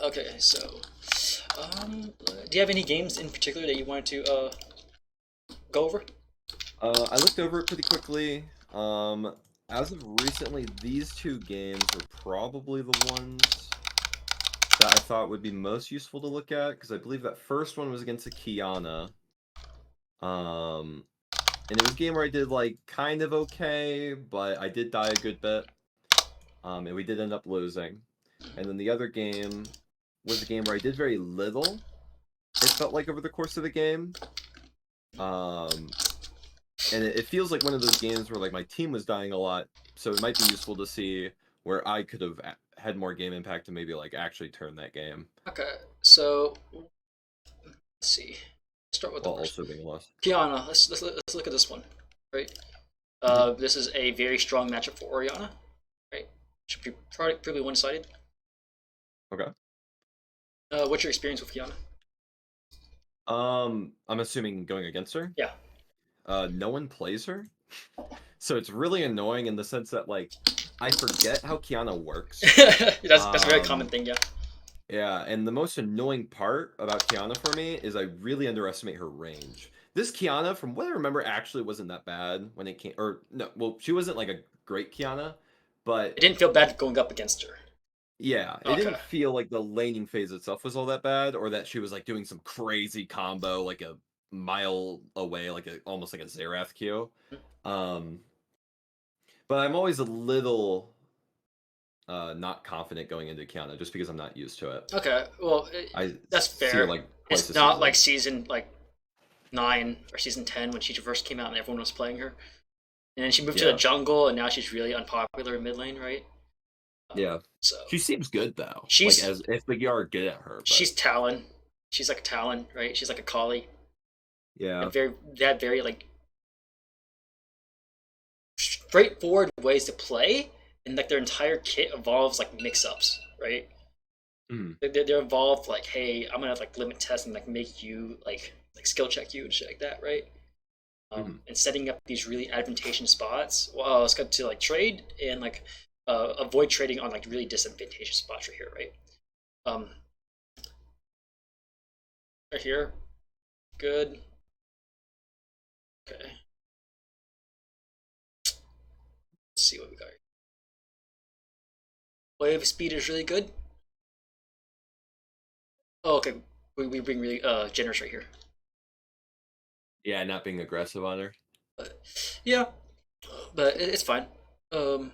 Okay, so, do you have any games in particular that you wanted to go over? I looked over it pretty quickly. As of recently, these two games are probably the ones that I thought would be most useful to look at because I believe that first one was against a Kiana. Um, and it was a game where I did like kind of okay, but I did die a good bit. And we did end up losing. And then the other game was a game where I did very little. It felt like over the course of the game. Um, and it feels like one of those games where like my team was dying a lot, so it might be useful to see where I could have had more game impact to maybe like actually turn that game Okay, so let's see. Start with the while worst. also being lost. Kiana. Let's look at this one. Right. Hmm. This is a very strong matchup for Orianna. Right. Should be probably one-sided. Okay. What's your experience with Kiana? I'm assuming going against her. Yeah. No one plays her, so it's really annoying in the sense that like I forget how Kiana works. That's a very common Um, thing. Yeah. Yeah, and the most annoying part about Kiana for me is I really underestimate her range. This Kiana, from what I remember, actually wasn't that bad when it came. Or no, well, she wasn't like a great Kiana, It but didn't feel bad going up against her. yeah, it Okay. didn't feel like the laning phase itself was all that bad, or that she was like doing some crazy combo like a mile away, like a almost like a Xerath Q. Um, but I'm always a little not confident going into Kiana just because I'm not used to it. Okay. Well, I that's see her fair. like twice It's a not like season. season like 9 or season 10 when she first came out and everyone was playing her. And then she moved to the Yeah. jungle and now she's really unpopular in mid lane, right? Yeah. So She seems good though. Like she's as if the are good at her, but she's Talon. She's like a Talon, right? She's like a collie. yeah. Very like straightforward ways to play, and like their entire kit evolves like mix-ups, right? Mm, They're involved like, hey, I'm gonna like limit test and like make you like skill check you and shit like that, right? mm. And setting up these really advantageous spots. Well, it's good to like trade and like avoid trading on like really disadvantageous spots right here, right? Um, right here, good. Okay, let's see what we got. Wave speed is really good. Oh, okay, we bring really generous right here. Yeah, not being aggressive on her. But yeah, but it's fine. Um,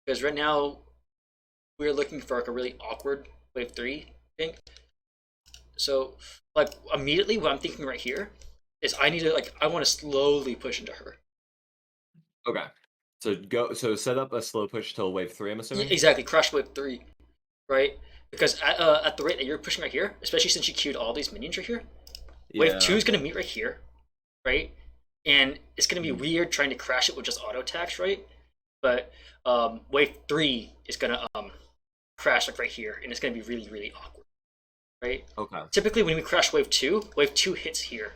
because right now we're looking for like a really awkward wave three, I think. So like immediately what I'm thinking right here is I need to like I want to slowly push into her. Okay. So set up a slow push till wave 3, I'm assuming? Exactly, crush wave three, right? Because at the rate that you're pushing right here, especially since you queued all these minions right here, wave two Yeah. is gonna meet right here, right? And it's gonna be Mm, weird trying to crash it with just auto attacks, right? But wave three is gonna crash like right here, and it's gonna be really awkward, right? okay. Typically, when we crash wave two hits here,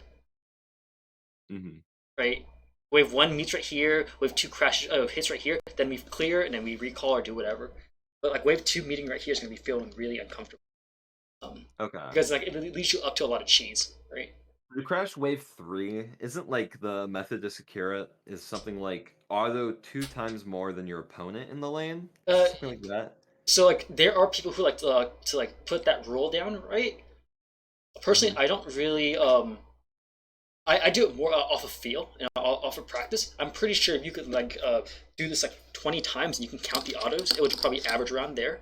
Hmm. right? Wave one meets right here, wave two crashes hits right here, then we clear and then we recall or do whatever. But like wave two meeting right here is gonna be feeling really uncomfortable. Okay. Because like it leads you up to a lot of cheese, right? The crash wave 3 isn't like the method to secure it is something like auto 2 times more than your opponent in the lane? Uh, Something like that? so like there are people who like to like put that rule down, right? Personally, Hmm. I don't really I do it more off of feel and off of practice. I'm pretty sure if you could like do this like 20 times and you can count the autos, it would probably average around there,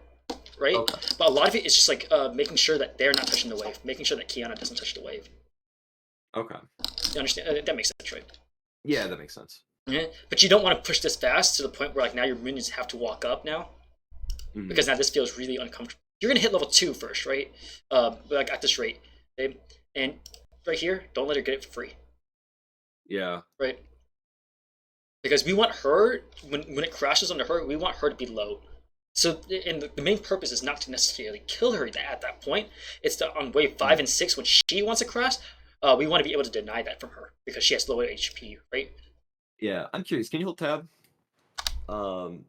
right? Okay. But a lot of it is just like making sure that they're not touching the wave, making sure that Kiana doesn't touch the wave. Okay. You understand? That makes sense, right? Yeah, that makes sense. Yeah. But you don't want to push this fast to the point where like now your minions have to walk up now Hmm. because now this feels really uncomfortable. You're gonna hit level two first, right? Like at this rate, babe. And right here, don't let her get it for free, Yeah. right? Because we want her when it crashes onto her, we want her to be low. So and the main purpose is not to necessarily kill her at that point. It's to, on wave Mm. 5 and 6 when she wants to crash. We want to be able to deny that from her because she has low HP, right? Yeah. I'm curious. Can you hold tab? Um,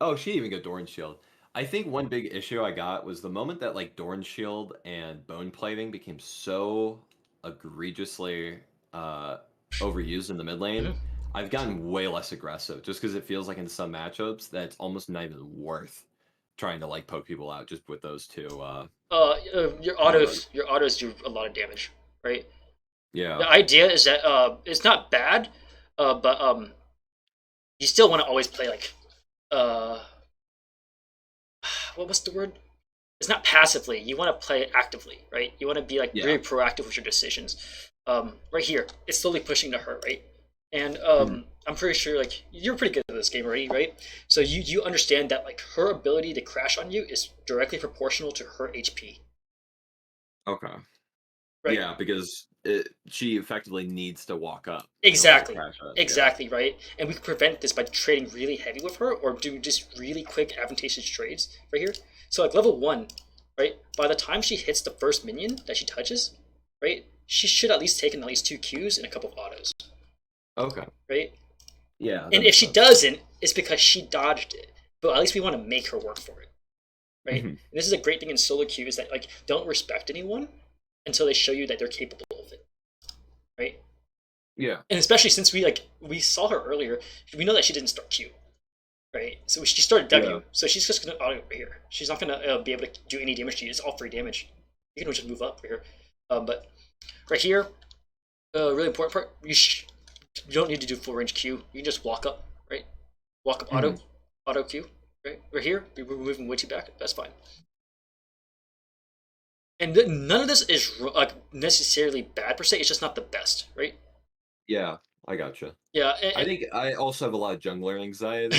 Oh, she didn't even go Doran's Shield. I think one big issue I got was the moment that like Dorn Shield and Bone Plating became so egregiously uh, overused in the mid lane. Mhm. I've gotten way less aggressive just because it feels like in some matchups that it's almost not even worth trying to like poke people out just with those Your combos. autos do a lot of damage, right? Yeah, The idea is that it's not bad, but you still want to always play like uh, what was the word? It's not passively. You want to play actively, right? You want to be like yeah. very proactive with your decisions. Right here, it's slowly pushing to her, right? And Mhm. I'm pretty sure like you're pretty good at this game already, right? So you understand that like her ability to crash on you is directly proportional to her HP, Okay. right? Yeah, because she effectively needs to walk up in order to Exactly. crash us. Yeah. Exactly, right? And we can prevent this by trading really heavy with her or do just really quick advantageous trades right here. So like level one, right? By the time she hits the first minion that she touches, right? She should at least taken at least two Qs and a couple of autos, Okay. right? Yeah, that And if makes she sense. doesn't, it's because she dodged it. But at least we want to make her work for it, right? Mhm. And this is a great thing in solo queues that like don't respect anyone until they show you that they're capable of it, right? Yeah. And especially since we saw her earlier, we know that she didn't start Q, right? So she started Yeah. W, so she's just gonna auto over here. She's not gonna be able to do any damage to you. It's all free damage. You can just move up here, but right here, really important part. You don't need to do full range Q. You can just walk up, right? Walk up Mhm. auto Q, right? Right here, we're moving way too back. That's fine. And none of this is like necessarily bad per se. It's just not the best, right? Yeah, I gotcha. Yeah, I think I also have a lot of jungler anxiety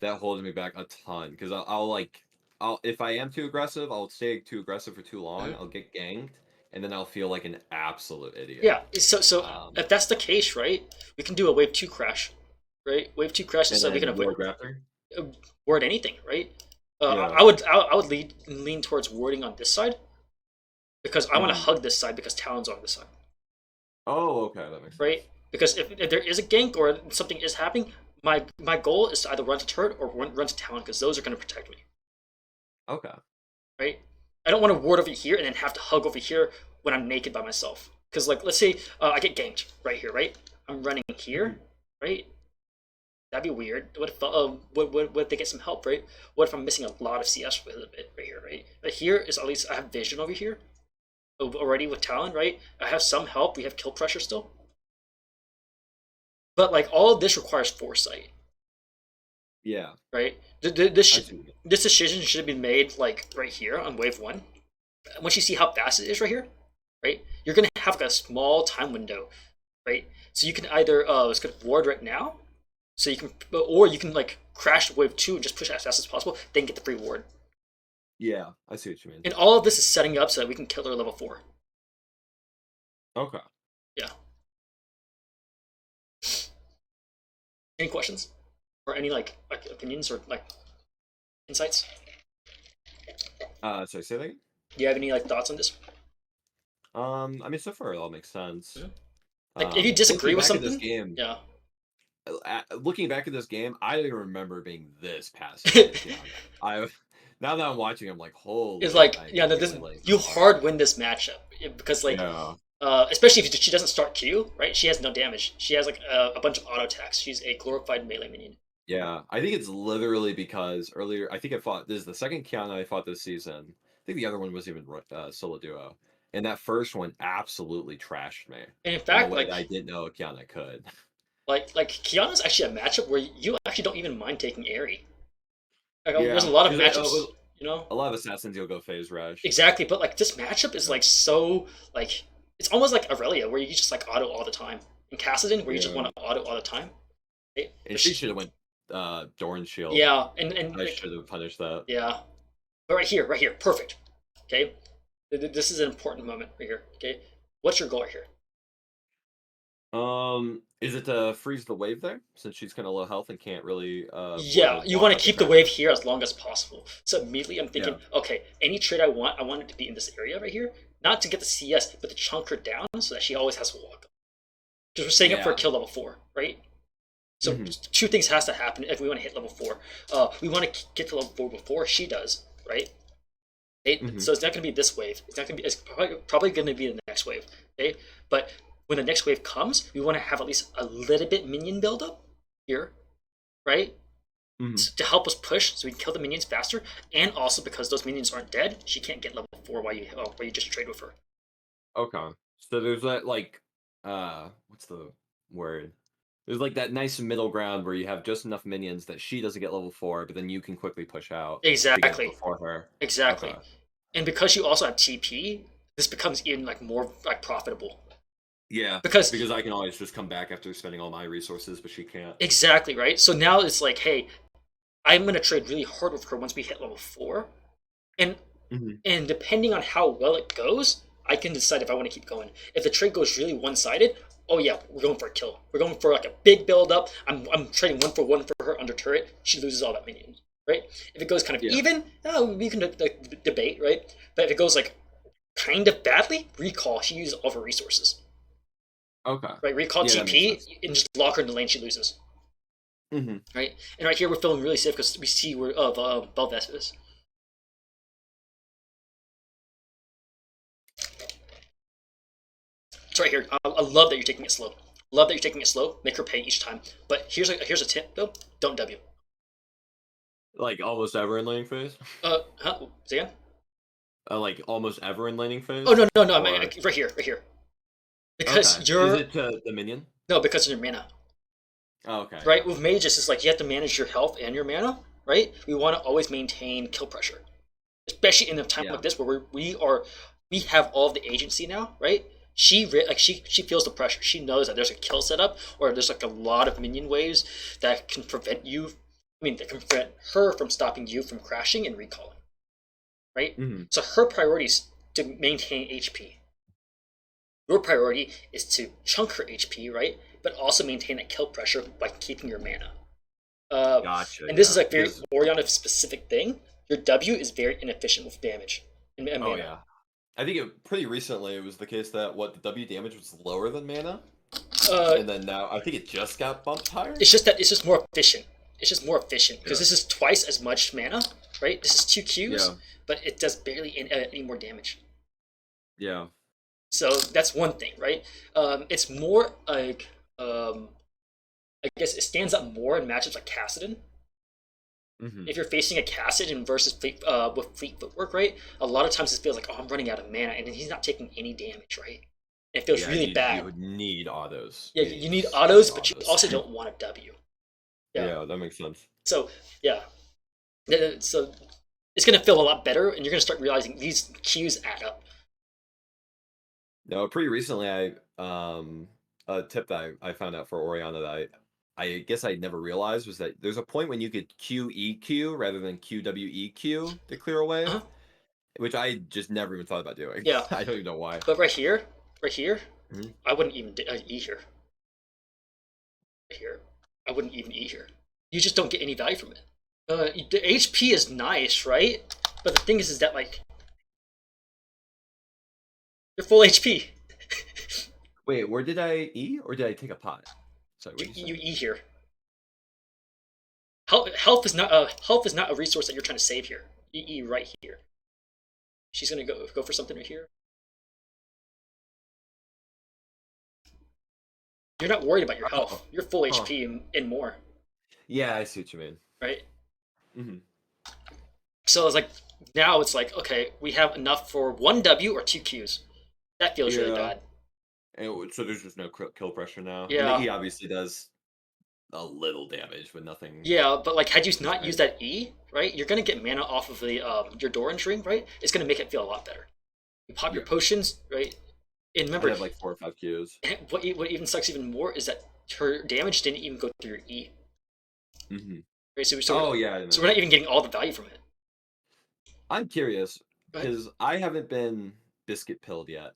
that holds me back a ton because I'll like I'll if I am too aggressive, I'll stay too aggressive for too long. I'll get ganked, and then I'll feel like an absolute idiot. yeah. So Um, if that's the case, right, we can do a wave two crash, right? Wave two crash is and so we can then avoid ward raptor. ward anything, right? Yeah. I would lean towards warding on this side because I want to Mhm. hug this side because Talon's on this side, Oh, okay, that makes right? sense. Because if there is a gank or something is happening, my goal is to either run to turret or run to Talon because those are going to protect me, Okay. right? I don't want to ward over here and then have to hug over here when I'm naked by myself. Because like let's say I get ganked right here, right? I'm running here, Mhm. right? That'd be weird. What if what if they get some help, right? What if I'm missing a lot of CS with a bit right here, right? But here is at least I have vision over here already with Talon, right? I have some help. We have kill pressure still, but like all of this requires foresight, Yeah, right? I see. This decision should have been made like right here on wave one. Once you see how fast it is right here, right? You're gonna have like a small time window, right? So you can either let's get ward right now, so you can, or you can like crash wave two and just push as fast as possible, then get the free ward. Yeah, I see what you mean. And all of this is setting up so that we can kill her level four. Okay. Yeah. Any questions or any like opinions or like insights? So say that again? Do you have any like thoughts on this? I mean, so far it all makes sense. Mhm. Like if you disagree Looking with back at this something, game, yeah. looking back at this game, I don't even remember being this passive on Kiana. I now that I'm watching, I'm like, It's holy, like I'm yeah, no, this feeling like you so hard. hard win this matchup because like Yeah, especially if she doesn't start Q, right? She has no damage. She has like a bunch of auto attacks. She's a glorified melee minion. yeah. I think it's literally because earlier, I think I fought. This is the second Kiana I fought this season. I think the other one was even solo duo, and that first one absolutely trashed me And in in a fact, way that I didn't know Kiana could. like Kiana's actually a matchup where you actually don't even mind taking Airy. Like there's a Yeah, lot of because matchups, you know. a lot of assassins you'll go phase rush. Exactly, but like this matchup is Yeah, like so like it's almost like Aurelia where you just like auto all the time, and Cassidon where you just yeah. want to auto all the time. Right? And she should have went Dorn Shield. Yeah, and I like, should have punished that. yeah, but right here, perfect. Okay, this is an important moment right here. Okay, what's your goal right here? Is it to freeze the wave there since she's kind of low health and can't really Yeah, you walk want to up the keep the crash? wave here as long as possible. So immediately I'm Yeah, thinking, okay, any trade I want it to be in this area right here, not to get the CS, but to chunk her down so that she always has to walk. Because we're setting up for a yeah, kill level four, right? So Hmm. two things has to happen if we want to hit level 4. We want to get to level 4 before she does, right? Hmm. So it's not going to be this wave. It's not going to be. It's probably going to be the next wave. Okay, but when the next wave comes, we want to have at least a little bit minion buildup here, right? Hmm. To help us push, so we can kill the minions faster, and also because those minions aren't dead, she can't get level 4 while you just trade with her. Okay. So there's that like what's the word? There's like that nice middle ground where you have just enough minions that she doesn't get level 4, but then you can quickly push out to get Exactly, before her. Okay. exactly. And because you also have TP, this becomes even like more like profitable. Yeah, Because because I can always just come back after spending all my resources, but she can't. exactly right. So now it's like, hey, I'm gonna trade really hard with her once we hit level 4, and Hmm. and depending on how well it goes, I can decide if I want to keep going. If the trade goes really one-sided, oh yeah, we're going for a kill. We're going for like a big build up. I'm trading 1 for 1 for her under turret. She loses all that minion, right? If it goes kind of Yeah. even, oh, we can debate, right? But if it goes like kind of badly, recall. She uses all of her resources, Okay. right? Recall Yeah, that makes sense. TP and just lock her in the lane. She loses, Hmm. right? And right here we're feeling really safe because we see where Belvest is. It's right here. I love that you're taking it slow. Love that you're taking it slow. Make her pay each time. But here's a tip though. Don't W. Like almost ever in laning phase. Huh? Say again? Like almost ever in laning Oh phase, no. I mean, or right here, right here. okay. Because Is you're it to the minion? no, because of your mana. Oh, okay. Right? Yeah. With mages, it's like you have to manage your health and your mana. Right? We want to always maintain kill pressure, especially in a time Yeah. like this where we have all of the agency now. Right? She feels the pressure. She knows that there's a kill setup or there's like a lot of minion waves that can prevent you. I mean, that can prevent her from stopping you from crashing and recalling. Right? Hmm. So her priority is to maintain HP. Your priority is to chunk her HP, right? But also maintain that kill pressure by keeping your mana. Uh, Gotcha. and this is Yeah. a very Because Orianna specific thing. Your W is very inefficient with damage and oh mana. yeah, I think pretty recently it was the case that what the W damage was lower than mana, Uh, and then now I think it just got bumped higher. it's just that it's just more efficient. It's just more efficient because Yeah. this is twice as much mana, right? This is two Qs, Yeah. but it does barely any more damage. Yeah. So that's one thing, right? It's more like I guess it stands up more in matchups like Cassidon. Hmm. If you're facing a Cassidon versus with Fleet Footwork, right? A lot of times it feels like, oh, I'm running out of mana, and he's not taking any damage, right? And it feels Yeah. really You bad. would need autos. Yeah, You you need need so many autos, but you autos. also don't want a W. Yeah. Yeah, that makes sense. So yeah, so it's gonna feel a lot better, and you're gonna start realizing these cues add up. No, pretty recently a tip that I found out for Oriana that I guess I never realized was that there's a point when you could QEQ rather than QWEQ to clear a wave, Uh-huh. which I just never even thought about doing. Yeah, I don't even know why. but right here, Mhm. I wouldn't even E here. Right here, I wouldn't even E here. You just don't get any value from it. The HP is nice, right? But the thing is that like you're full HP. Wait, where did I E or did I take a pot? Sorry, what You, did you say? you E here. Health is not a resource that you're trying to save here. E right here. She's gonna go for something right here. You're not worried about your Oh, health. You're full huh. HP and more, Yeah, I see what you mean. right? Hmm. So it's like now it's like okay, we have enough for one W or two Qs. That feels really Yeah, bad. so there's just no kill pressure now, and the Yeah, E obviously does a little damage, but nothing yeah, but like had you not used insane. that E, right? You're gonna get mana off of the your Doran's ring, right? It's gonna make it feel a lot better. You pop your Yeah, potions, right? And I'd remember, have like 4 or 5 Qs. what even sucks even more is that her damage didn't even go through your E, Hmm. right? Oh yeah, I So we're know. not even getting all the value from it. I'm curious Go ahead. because I haven't been biscuit pilled yet.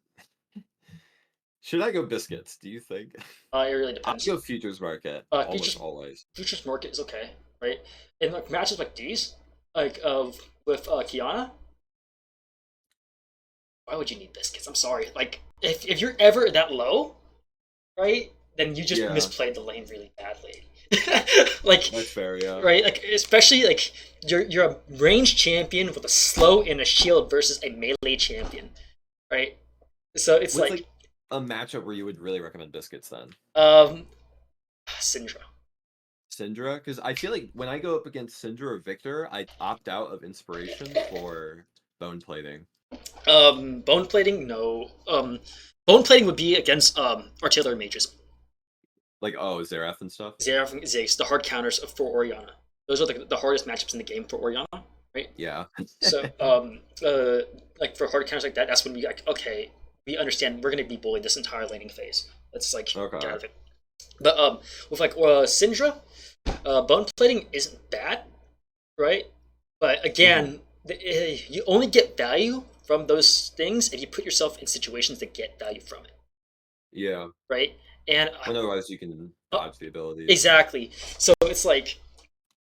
Should I go biscuits? Do you think? It really I depends. go futures market almost Futures always. futures market is okay, right? And like matches like these, like with Kiana, why would you need biscuits? I'm sorry. Like if you're ever that low, right, then you just Yeah, misplayed the lane really badly. Like, That's fair, yeah. right? Like, especially like you're a ranged champion with a slow and a shield versus a melee champion, right? So it's What's like like a matchup where you would really recommend Biscuits then? um Syndra. Syndra? Because I feel like when I go up against Syndra or Victor, I opt out of inspiration for bone plating. Bone plating, no. Bone plating would be against artillery mages. Like, oh, Xerath and stuff? Xerath and Ziggs, the hard counters for Orianna. Those are the hardest matchups in the game for Orianna, right? Yeah. So, like for hard counters like that, that's when we like, okay, we understand we're gonna be bullied this entire laning phase. Let's like get out Okay. of it. But with like Syndra, bone plating isn't bad, right? But Hmm. again, you only get value from those things if you put yourself in situations that get value from it, Yeah. right? And When otherwise you can dodge the abilities. exactly. So it's like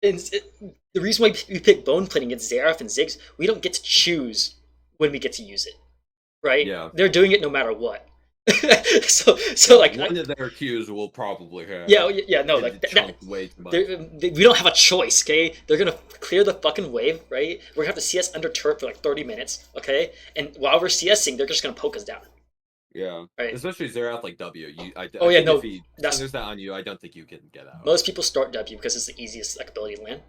the reason why we pick bone plating against Xerath and Ziggs, we don't get to choose when we get to use it, right? Yeah. They're doing it no matter what. So Yeah. like One of their Qs will probably hit. yeah, no, And like it chunk way too much. we don't have a choice, okay? They're gonna clear the fucking wave, right? We're gonna have to CS under turret for like 30 minutes, okay? And while we're CSing, they're just gonna poke us down, Yeah. right? Especially Xerath like W. Oh I yeah, think if no, he that's centers that on you, I don't think you can get out. most people start W because it's the easiest like ability to land,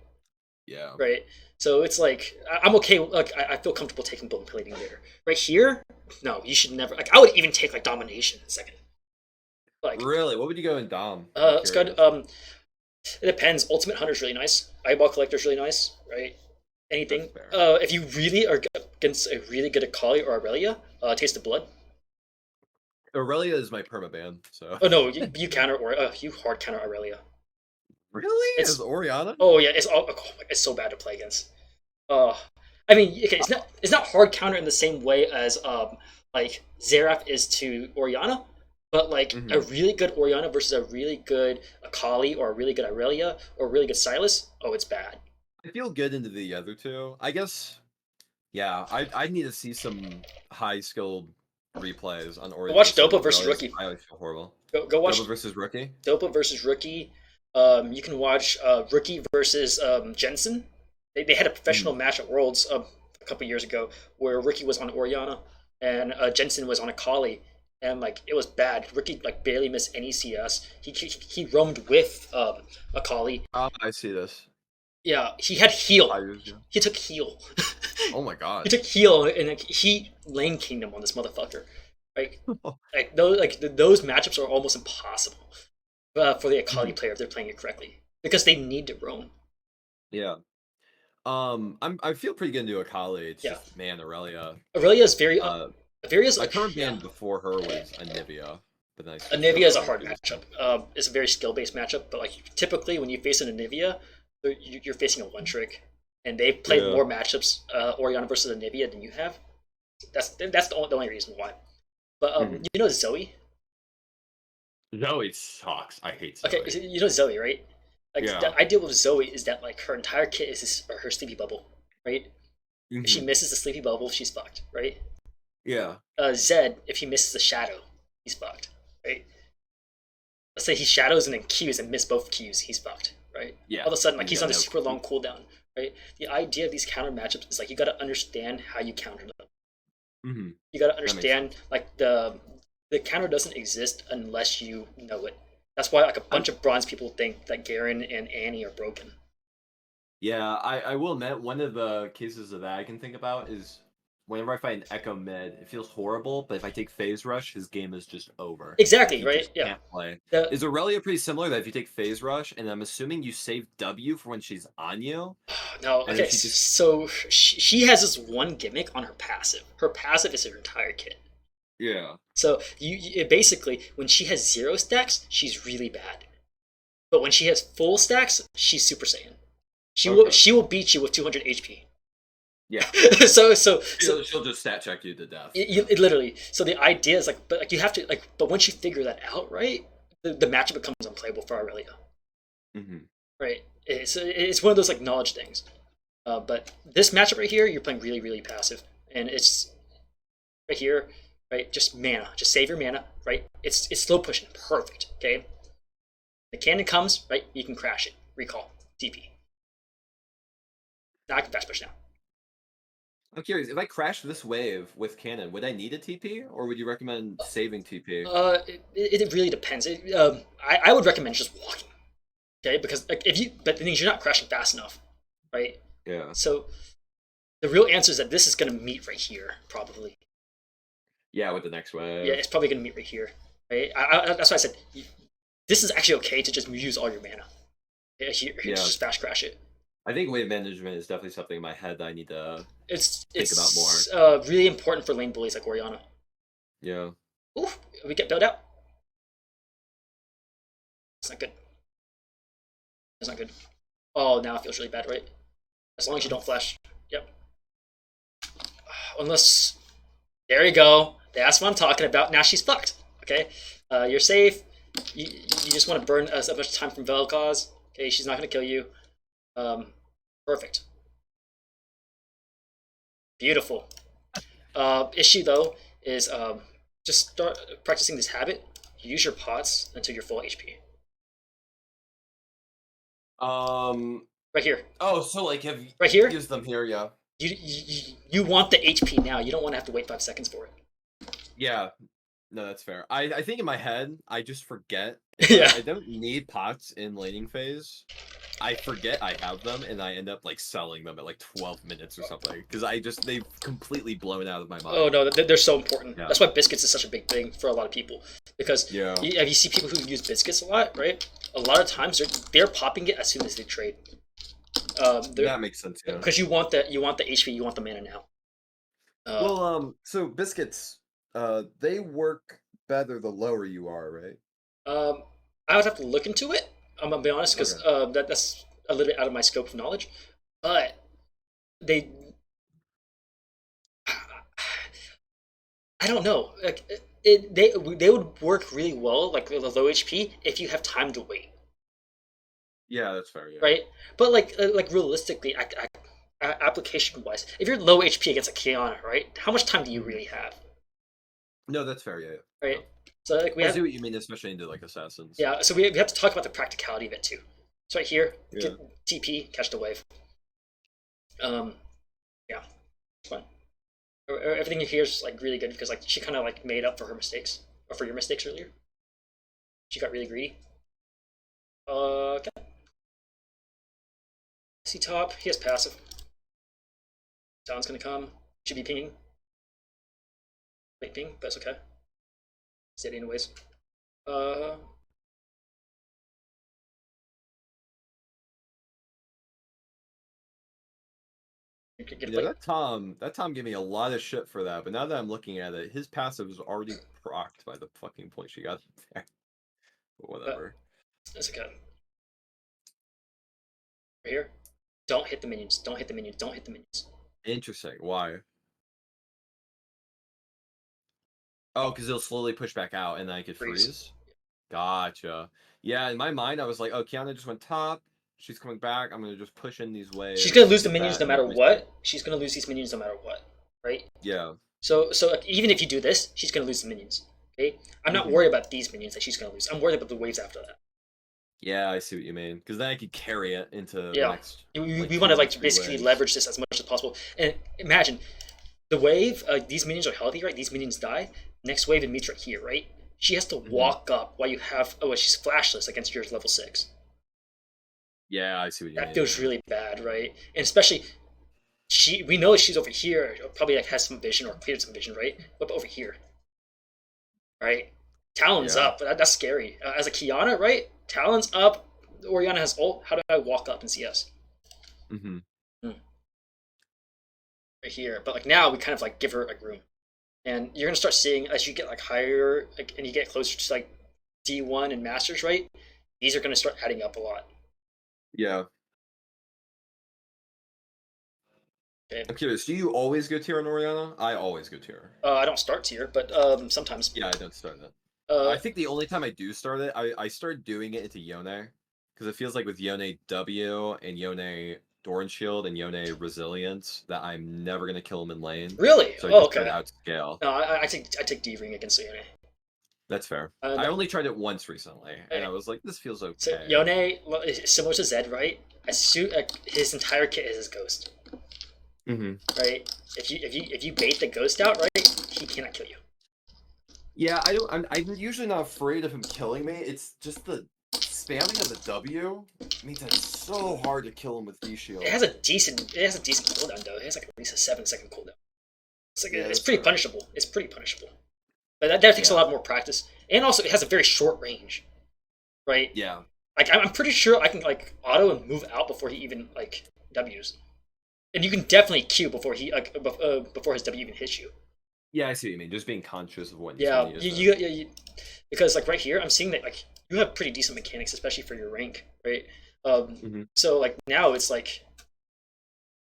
Yeah. right? So it's like I'm okay. Like I feel comfortable taking bone plating there. Right here, no, you should never. Like I would even take like domination in a second. Like Really? What would you go in Dom? I'm it's good. curious. It depends. Ultimate Hunter's really nice. Eyeball Collector's really nice, right? That's Anything. fair. If you really are against a really good Akali or Aurelia, Taste of Blood. Aurelia is my permaban, so. Oh no, you counter or you hard counter Aurelia. Really? As It's Orianna? oh yeah, it's so bad to play against. Uh, I mean, okay, it's not hard counter in the same way as like Xerath is to Orianna, but like a Hmm. really good Orianna versus a really good Akali or a really good Aurelia or a really good Silas, oh, it's bad. I feel good into the other two. I guess, yeah, I need to see some high skilled replays on Go Ori watch versus Dopa versus Aurelia. Rookie. I always feel horrible. Go Doba watch versus Rookie? Dopa versus Rookie. You can watch Rookie versus Jensen. They had a professional Hmm. match at Worlds a couple years ago where Rookie was on Oriana and Jensen was on Akali, and like it was bad. Rookie like barely missed any CS. He roamed with Akali. I see this. Yeah, he had heal. 5 years ago. He took heal. Oh my He god. took heal and like, he lane kingdom on this motherfucker. Like those matchups are almost impossible for the Akali Mhm. player if they're playing it correctly because they need to roam. Yeah. I feel pretty good into Akali. It's Yeah, just man, Aurelia. Aurelia is very Uh, Aurelia is my like perma yeah. band before her was Anivia, but then I switched Anivia is over a to hard previous matchup. one. It's a very skill based matchup, but like typically when you face an Anivia, you're facing a one trick, and they've played Yeah. more matchups Oriana versus Anivia than you have. That's the only reason why. But Hmm. you know Zoe. Zoe sucks. I hate Okay, Zoe. you know Zoe, right? Like Yeah. the idea with Zoe is that like her entire kit is her sleepy bubble, right? If she Hmm. misses the sleepy bubble, she's fucked, right? Yeah. Zed, if he misses the shadow, he's fucked, right? Let's say he shadows and then Qs and miss both Qs, he's fucked, right? All Yeah. of a sudden, like He's he's got on a no. super long cooldown, right? The idea of these counter matchups is like you got to understand how you counter them. Hmm. You got to That makes understand sense. like the counter doesn't exist unless you know it. That's why like a I'm bunch of bronze people think that Garen and Annie are broken. Yeah, I will admit one of the cases of that I can think about is whenever I fight an Echo mid, it feels horrible, but if I take Phase Rush, his game is just over. Like Exactly, he right? just Yeah. can't play. The Is Aurelia pretty similar that if you take Phase Rush, and I'm assuming you save W for when she's on you, no, and then okay. she just So she has this one gimmick on her passive. Her passive is her entire kit. yeah. So basically when she has zero stacks, she's really bad. But when she has full stacks, she's Super Saiyan. Okay. She will beat you with 200 HP. Yeah. So She'll just stat check you to death. it literally. So the idea is like, but like you have to like, but once you figure that out, right, the matchup becomes unplayable for Aurelia, Hmm. right? It's one of those like knowledge things. But this matchup right here, you're playing really really passive, and it's right here, right? Just mana, just save your mana, right? It's slow pushing, perfect. Okay, The cannon comes, right? You can crash it. Recall. TP. Now I can fast push now. I'm curious, if I crash this wave with cannon, would I need a TP, or would you recommend saving TP? It really depends. I would recommend just walking. Okay, because like if you, but the thing is, you're not crashing fast enough, right? Yeah. So the real answer is that this is gonna meet right here, probably. Yeah, with the next Yeah, wave. it's probably gonna meet right here, right? That's why I said this is actually okay to just use all your mana. Yeah, here, Yeah. just fast crash it. I think wave management is definitely something in my head that I need to It's think about more. it's really important for lane bullies like Orianna. Yeah. Oof, we get built out. It's not good. It's not good. Oh, now it feels really bad, right? As long as you Yeah. don't flash. Yep. Unless there you go. That's what I'm talking about. Now she's fucked. Okay, you're safe. You just want to burn as much time from Vel'Koz. Okay, she's not gonna kill you. Um, perfect. Beautiful. Issue though is just start practicing this habit. Use your pots until you're full HP. Um. Right here. Oh, so like have Right here. used them here, yeah. You want the HP now. You don't want to have to wait 5 seconds for it. Yeah. No, that's fair. I think in my head, I just forget if Yeah. I don't need pots in laning phase. I forget I have them, and I end up like selling them at like 12 minutes or something because they've completely blown out of my Oh mind. no, they're so important. Yeah. That's why biscuits is such a big thing for a lot of people. Because Yeah. you see people who use biscuits a lot, right? A lot of times they're popping it as soon as they trade. That makes sense, yeah. Because you want the HP, you want the mana now. Uh, Well, so biscuits, they work better the lower you are, right? um, I would have to look into it. I'm gonna be honest, because Okay. that's a little bit out of my scope of knowledge. But they, I don't know. Like they would work really well, like with a low HP, if you have time to wait, Yeah, that's fair, yeah. right? But like realistically, application wise, if you're low HP against a Kiana, right? How much time do you Mhm. really have, No, that's fair, yeah, yeah. right? So like we I have, see what you mean, especially into like assassins. yeah. So we have to talk about the practicality of it too. So right here, Yeah. get TP, catch the wave. Um, yeah, it's fun. Everything here is like really good because like she kind of like made up for her mistakes or for your mistakes earlier. She got really greedy. Okay. See top. He has passive. Talon's gonna come. Should be pinging. Late ping, but that's okay. Steady anyways. Uh, you could get a Yeah, plate. that Tom gave me a lot of shit for that, but now that I'm looking at it, his passive is already procced by the fucking point she got there. But But whatever. that's okay. Right here. Don't hit the minions. Don't hit the minions. Don't hit the minions. Interesting. Why? Oh, because it'll slowly push back out and then I could Freeze. freeze? Gotcha. Yeah, in my mind, I was like, oh, Kiana just went top. She's coming back. I'm gonna just push in these She's gonna waves, lose the get minions that, no and then matter reset. what. She's gonna lose these minions no matter what, right? Yeah. So like, even if you do this, she's gonna lose the minions. Okay. I'm not Hmm. worried about these minions that she's gonna lose. I'm worried about the waves after that. Yeah, I see what you mean. Because then I could carry it into the Yeah. next, like, We want to two to like three basically waves. leverage this as much as possible. And imagine the wave. These minions are healthy, right? These minions die. Next wave it meets right here, right? She has to Hmm. walk up while you have. Oh, she's flashless against yours level 6. Yeah, I see what you That mean, feels yeah. really bad, right? And especially we know she's over here, probably like has some vision or cleared some vision, right? But over here, right? Talon's Yeah. up. That's scary. As a Kiana, right? Talon's up. Oriana has ult. How do I walk up and CS? Hmm. Hmm. Right here. But like now, we kind of like give her like room, and you're gonna start seeing as you get like higher, like, and you get closer to like D1 and Masters, right? These are gonna start adding up a lot. Yeah. Okay. I'm curious, do you always go tier on Oriana? I always go tier. I don't start tier, but sometimes. Yeah, I don't start it. Uh, I think the only time I do start it, I start doing it into Yone. Because it feels like with Yone W and Yone Doran Shield and Yone Resilience that I'm never going to kill him in lane. really? So I Oh, just go to okay. outscale. No, I take D ring against Leone. That's fair. Uh, I only tried it once recently, and I okay. was like, this feels So okay. Yone is similar to Zed, right? His entire kit is his ghost, Hmm. right? If you bait the ghost out, right, he cannot kill you. Yeah, I don't. I'm usually not afraid of him killing me. It's just the spamming of the W means it's so hard to kill him with V It shield. has a decent cooldown though. It has like at least a 7 second cooldown. It's like Yeah, it's that's pretty fair. punishable. It's pretty punishable. But that takes a Yeah, lot more practice, and also it has a very short range, right? yeah, Like I'm pretty sure I can like auto and move out before he even like W's, and you can definitely Q before he before his W even hits you. yeah. I see what you mean. Just being conscious of when he's Yeah, gonna use it. because like right here, I'm seeing that like you have pretty decent mechanics, especially for your rank, right? Hmm. So like now it's like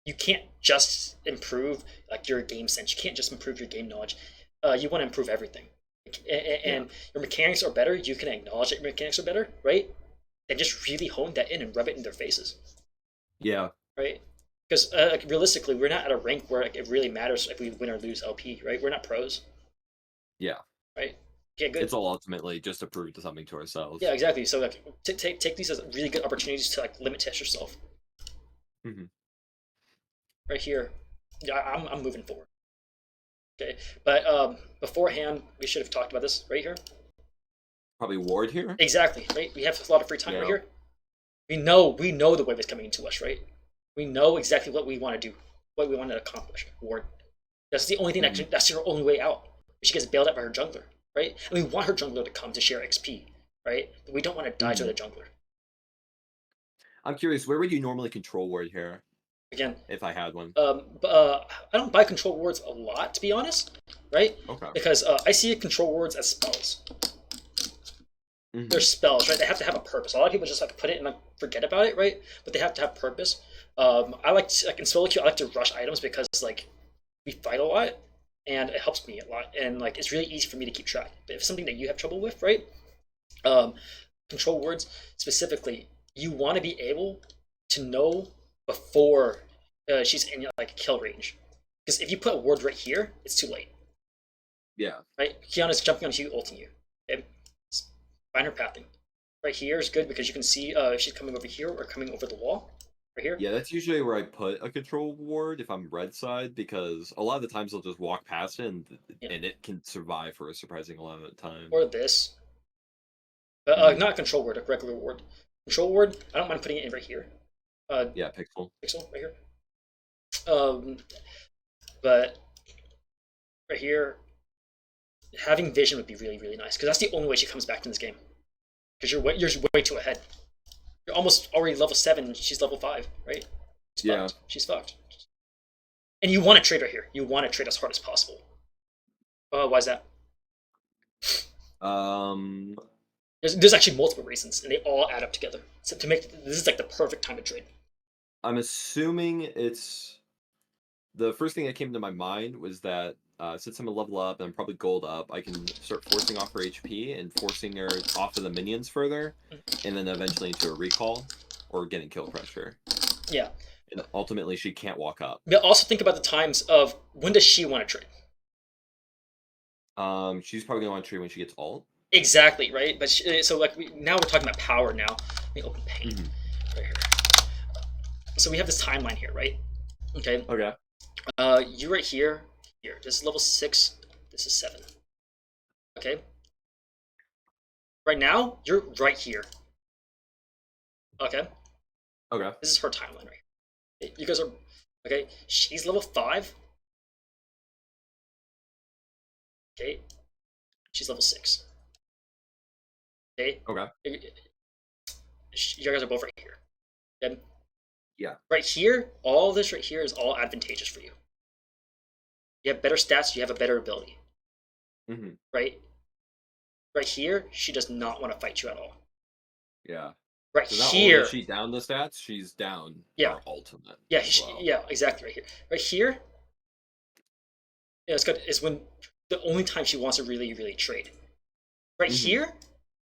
you can't just improve like your game sense. You can't just improve your game knowledge. You want to improve everything, Yeah, and your mechanics are better. You can acknowledge that your mechanics are better, right? And just really hone that in and rub it in their faces, yeah, right? Because like realistically, we're not at a rank where like, it really matters if we win or lose LP, right? We're not pros, yeah. right? Yeah, good. It's all ultimately just to prove to something to Yeah, ourselves. exactly. So like, take these as really good opportunities to like limit test yourself. Hmm. Right here, yeah, I'm moving forward. Okay, but beforehand, we should have talked about this right here. Probably ward here. Exactly, right? We have a lot of free time right Yeah. here. We know the wave is coming into us, right? We know exactly what we want to do, what we want to accomplish. Ward. That's the only thing Hmm. that's her only way out. She gets bailed out by her jungler, right? And we want her jungler to come to share XP, right? But we don't want to die to Hmm. the jungler. I'm curious, where would you normally control ward here Again, if I had one? I don't buy control wards a lot, to be honest, right? Okay. Because I see control wards as spells. They're Hmm. spells, right? They have to have a purpose. A lot of people just like put it and like forget about it, right? But they have to have purpose. I like to, like in solo queue, I like to rush items because like we fight a lot and it helps me a lot, and like it's really easy for me to keep track. But if it's something that you have trouble with, right? Um, control words specifically, you want to be able to know before she's in like kill range. Because if you put a word right here, it's too late, Yeah. right? Kiana's jumping on you, ulting you. Okay? Find her pathing. Right here is good because you can see if she's coming over here or coming over the wall. Right here. Yeah, that's usually where I put a control ward if I'm red side because a lot of the times they'll just walk past it Yeah. and it can survive for a surprising amount of time. Or this. But Hmm. not control word, a regular word. Control word, I don't mind putting it in right here. Uh, Yeah, pixel. pixel, right here. Um, but right here, having vision would be really, really nice because that's the only way she comes back in this game. Because you're way too ahead. You're almost already level 7 and she's level 5, right? She's Yeah. fucked. She's fucked. And you want to trade right here. You want to trade as hard as possible. Why is that? Um, There's actually multiple reasons, and they all add up together. So to make this is like the perfect time to trade. I'm assuming it's the first thing that came to my mind was that since I'm a level up and I'm probably gold up, I can start forcing off her HP and forcing her off of the minions further, and then eventually into a recall or getting kill pressure. Yeah. And ultimately, she can't walk up. But also think about the times of when does she want to trade? She's probably gonna want to trade when she gets ult. Exactly, right? But so like now we're talking about power now. Let me open paint Hmm. right here. So we have this timeline here, right? Okay. Okay. You right here. Here. This is level 6. This is 7. Okay. Right now, you're right here. Okay. Okay. This is her timeline right here. You guys are okay. She's level 5. Okay. She's level 6. Okay. Okay. You guys are both right here. Okay. Yeah. Right here, all this right here is all advantageous for you. You have better stats, you have a better ability. Hmm. Right? Right here, she does not want to fight you at all. Yeah. Right So not only is here, she down the stats, she's down yeah, her ultimate yeah, as well. yeah, exactly right here. Right here, yeah, it's good. Is when the only time she wants to really, really trade. Right Hmm. here,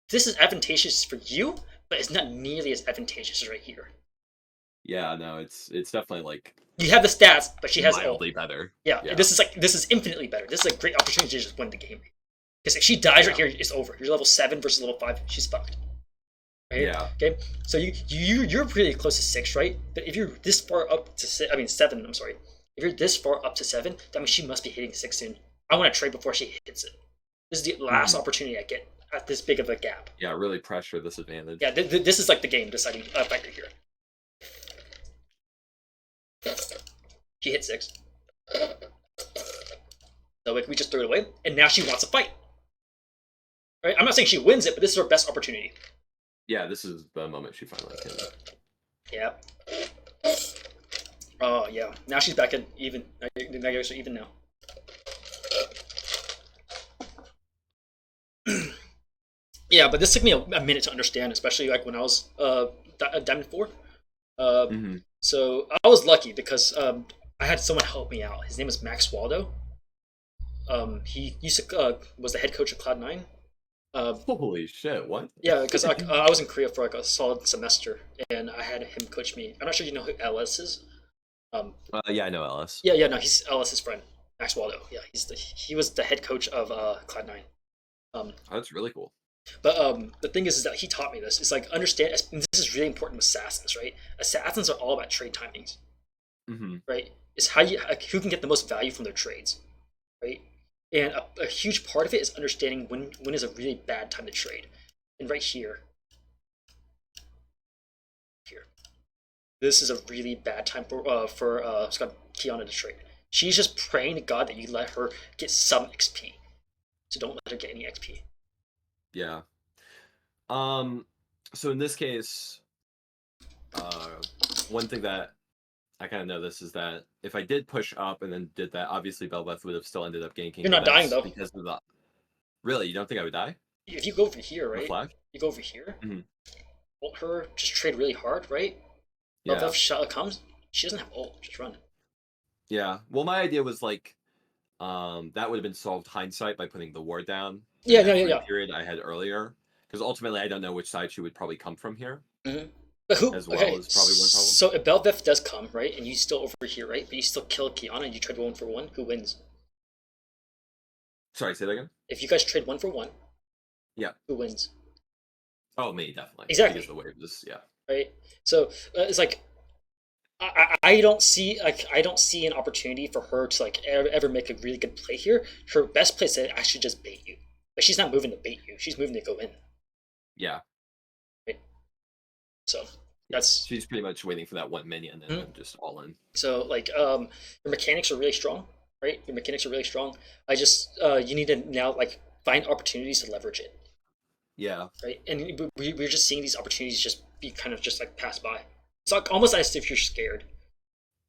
this is advantageous for you, but it's not nearly as advantageous as right here. Yeah, no, it's definitely like You have the stats, but she has all. mildly better. Yeah, Yeah. this is infinitely better. This is a great opportunity to just win the game. Because if she dies right Yeah. here, it's over. You're level 7 versus level 5. She's fucked. Right? Yeah. Okay. So you're pretty close to 6, right? But if you're this far up to I mean 7. I'm sorry. If you're this far up to 7, that means she must be hitting 6 soon. I want to trade before she hits it. This is the last Mhm. opportunity I get at this big of a gap. Yeah, really pressure this advantage. Yeah, this is like the game deciding factor here. She hit 6. So we just threw it away, and now she wants a fight. Right? I'm not saying she wins it, but this is her best opportunity. Yeah, this is the moment she finally can. Yeah. Oh yeah. Now she's back in even. Now you're even now. Yeah, but this took me a minute to understand, especially like when I was Diamond 4. Uh, Hmm. so I was lucky because I had someone help me out. His name is Max Waldo. He used to was the head coach of Cloud9. Uh, Holy shit! What? yeah, because I was in Korea for like a solid semester, and I had him coach me. I'm not sure you know who LS is. Um, Yeah, I know Ellis. yeah, no, he's LS's friend, Max Waldo. Yeah, he was the head coach of Cloud9. Um, Oh, that's really cool. but the thing is that he taught me this. It's like understand. And this is really important with assassins, right? Assassins are all about trade timings, Hmm. right? It's how you who can get the most value from their trades, right? And a huge part of it is understanding when is a really bad time to trade. And right here, here, this is a really bad time for Scott Kiana to trade. She's just praying to God that you let her get some XP. So don't let her get any XP. Yeah. Um. So in this case, uh, one thing that I kind of know this is that if I did push up and then did that, obviously Belbeth would have still ended up ganking, You're but not dying that's though. because of the. Really, you don't think I would die? If you go over here, The right? flash? You go over here, Hmm. ult her, just trade really hard, right? But Yeah. if shot comes, she doesn't have ult. Just run. Yeah. Well, my idea was like, that would have been solved hindsight by putting the ward down in Yeah, that free yeah. period I had earlier. Because ultimately, I don't know which side she would probably come from here, But who? as well Okay, as probably one problem. so if Belveth does come, right, and you still over here, right, but you still kill Kiana and you trade 1 for 1, who wins? Sorry, say that again. If you guys trade 1 for 1, Yeah. who wins? Oh, me definitely because Exactly, the wave is yeah. right? So it's like I don't see an opportunity for her to like ever make a really good play here. Her best play is to actually just bait you, but she's not moving to bait you. She's moving to go in. Yeah. Right? So Yeah. that's She's pretty much waiting for that one minion and mhm. then just all in. So like your mechanics are really strong, right? Your mechanics are really strong. I just you need to now like find opportunities to leverage it, Yeah. right? And we're just seeing these opportunities just be kind of just like pass by. It's like almost as if you're scared.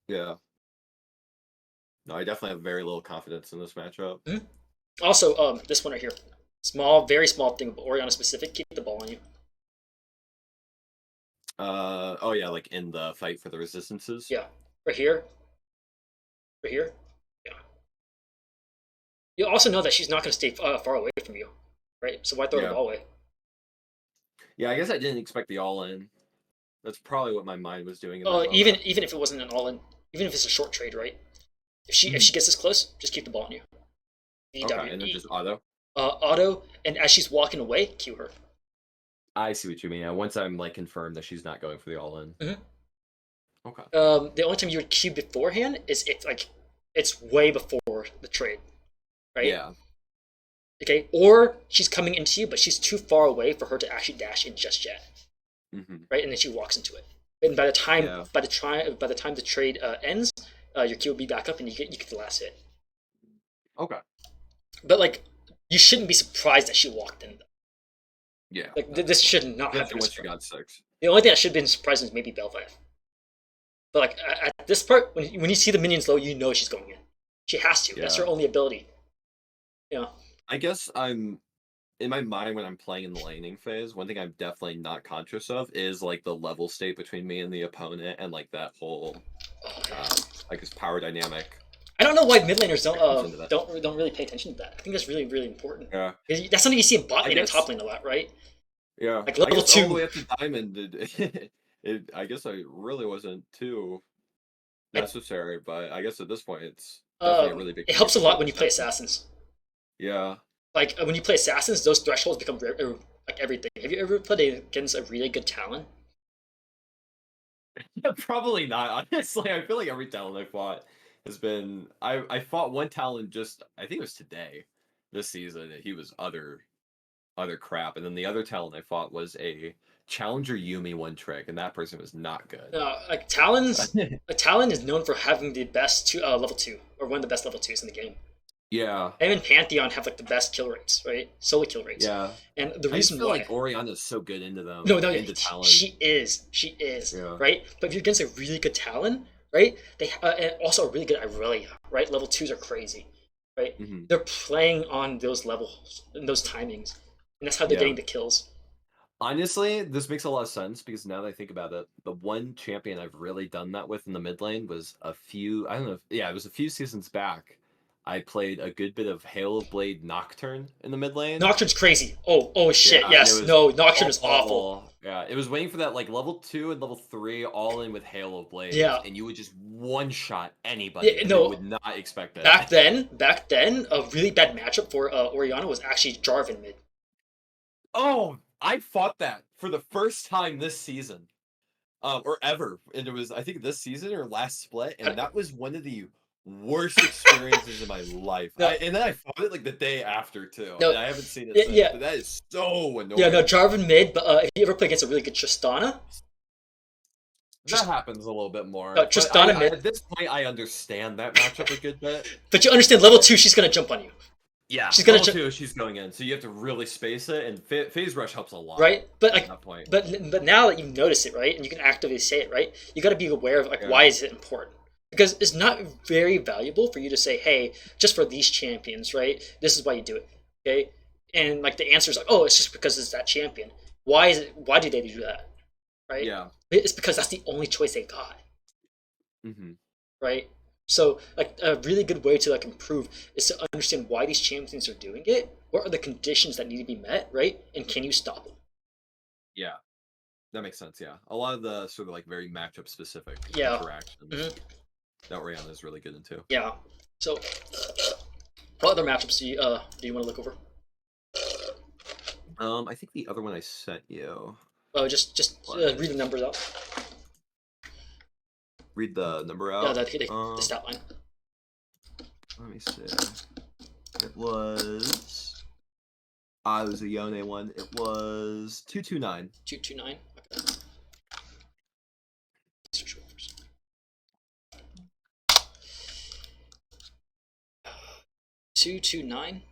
Yeah. No, I definitely have very little confidence in this matchup. Mhm. Also, this one right here, small, very small thing, but Orianna specific. Keep the ball on you. Oh yeah, like in the fight for the resistances. Yeah, right here, right here. Yeah. You also know that she's not going to stay far away from you, right? So why throw the Yeah. ball away? Yeah, I guess I didn't expect the all in. That's probably what my mind was doing in that Even moment. if it wasn't an all in, even if it's a short trade, right? If Mhm. she gets this close, just keep the ball on you. Okay, and then just auto. Auto, and as she's walking away, cue her. I see what you mean. Yeah, once I'm like confirmed that she's not going for the all in. Mm-hmm. Okay. The only time you would cue beforehand is if like it's way before the trade, right? Yeah. Okay, or she's coming into you, but she's too far away for her to actually dash in just yet, Hmm. right? And then she walks into it. And by the time Yeah. by the time the trade ends, your Q will be back up, and you get the last hit. Okay. But like, you shouldn't be surprised that she walked in. Yeah. Like No, this definitely. should not have been Especially a once you surprise. got 6. The only thing that should have been surprising is maybe Belfast. But like at this part, when you see the minions low, you know she's going in. She has to. That's Yeah. her only ability. You know. I guess I'm in my mind when I'm playing in the laning phase, one thing I'm definitely not conscious of is like the level state between me and the opponent and like that whole like this power dynamic I don't know why mid laners that comes into that. don't really pay attention to that. I think that's really really important. Yeah. That's something you see in bot I lane and top guess lane a lot, right? yeah. Like I level guess all the two, way up to diamond I guess I really wasn't too it, necessary, but I guess at this point it's definitely a really big it part helps a to see lot the when you play perception. assassins. Yeah. Like when you play assassins, those thresholds become like everything. Have you ever played against a really good Talon? Probably not. Honestly, I feel like every talent I fought has been. I fought one talent just I think it was today, this season. He was other crap, and then the other talent I fought was a Challenger Yumi one trick, and that person was not good. Like Talons, a Talon is known for having the best level two or one of the best level twos in the game. Yeah, Him and Pantheon have like the best kill rates, right? Solo kill rates, yeah. and the I just reason feel like why. Orianna is so good into them, No, no, into Talon. she is, Yeah. right? But if you're against a really good Talon, right? They and also a really good Irelia, right? Level twos are crazy, right? Hmm. They're playing on those levels and those timings, and that's how they're Yeah. getting the kills. Honestly, this makes a lot of sense because now that I think about it, the one champion I've really done that with in the mid lane was a few, I don't know, yeah, it was a few seasons back. I played a good bit of Hail of Blade Nocturne in the mid lane. Nocturne's crazy. Oh shit. Yeah, and it Yes. was No. Nocturne is awful. awful. Yeah, it was waiting for that like level 2 and level 3 all in with Hail of Blades, Yeah. and you would just one shot anybody Yeah. and they No. would not expect it. Back then, a really bad matchup for Orianna was actually Jarvan mid. Oh, I fought that for the first time this season. Or ever. And it was, I think, this season or last split, and that was one of the worst experiences of my life. No. And then I fought it like the day after too, No. and I haven't seen it Yeah. since. Yeah. But that is so Yeah. No. annoying. Jarvan mid. But if you ever play against a really good Tristana, That Trist, happens a little bit more, but Tristana I mid. at this point I understand that matchup a good bit. But you understand level two, she's gonna jump on you. Yeah, She's gonna level jump. 2 she's going in, so you have to really space it, and phase rush helps a lot Right? But at like, that point. but now that you've noticed it, right, and you can actively say it, right, you got to be aware of like Yeah, why is it important? Because it's not very valuable for you to say, hey, just for these champions, right? This is why you do it, okay? And like the answer is like, oh, it's just because it's that champion. Why is it? Why do they do that? Right? yeah. It's because that's the only choice they got, Hmm. right? So like a really good way to like improve is to understand why these champions are doing it. What are the conditions that need to be met, right? And can you stop them? Yeah, that makes sense. Yeah, a lot of the sort of like very matchup specific Yeah. interactions Mhm. that Oriana is really good into. Yeah. So, what other matchups do you want to look over? I think the other one I sent you. Just What? read the numbers out. Read the number Yeah, out. the stat line. Let me see. It was. It was a Yone one. It was 229. 229. Okay. Switch overs. 229.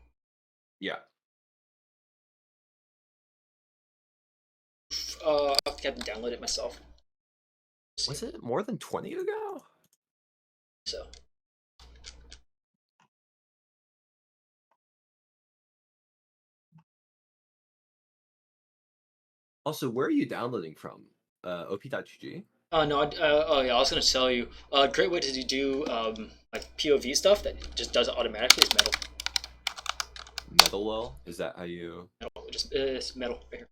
Yeah. I have to download it myself. Let's Was see. it more than 20 ago? So, Also, where are you downloading from? op.gg? no, oh yeah, I was gonna tell you. A great way to do like POV stuff that just does it automatically is metal. Metalwell? Is that how you. Metal, just it's metal right here.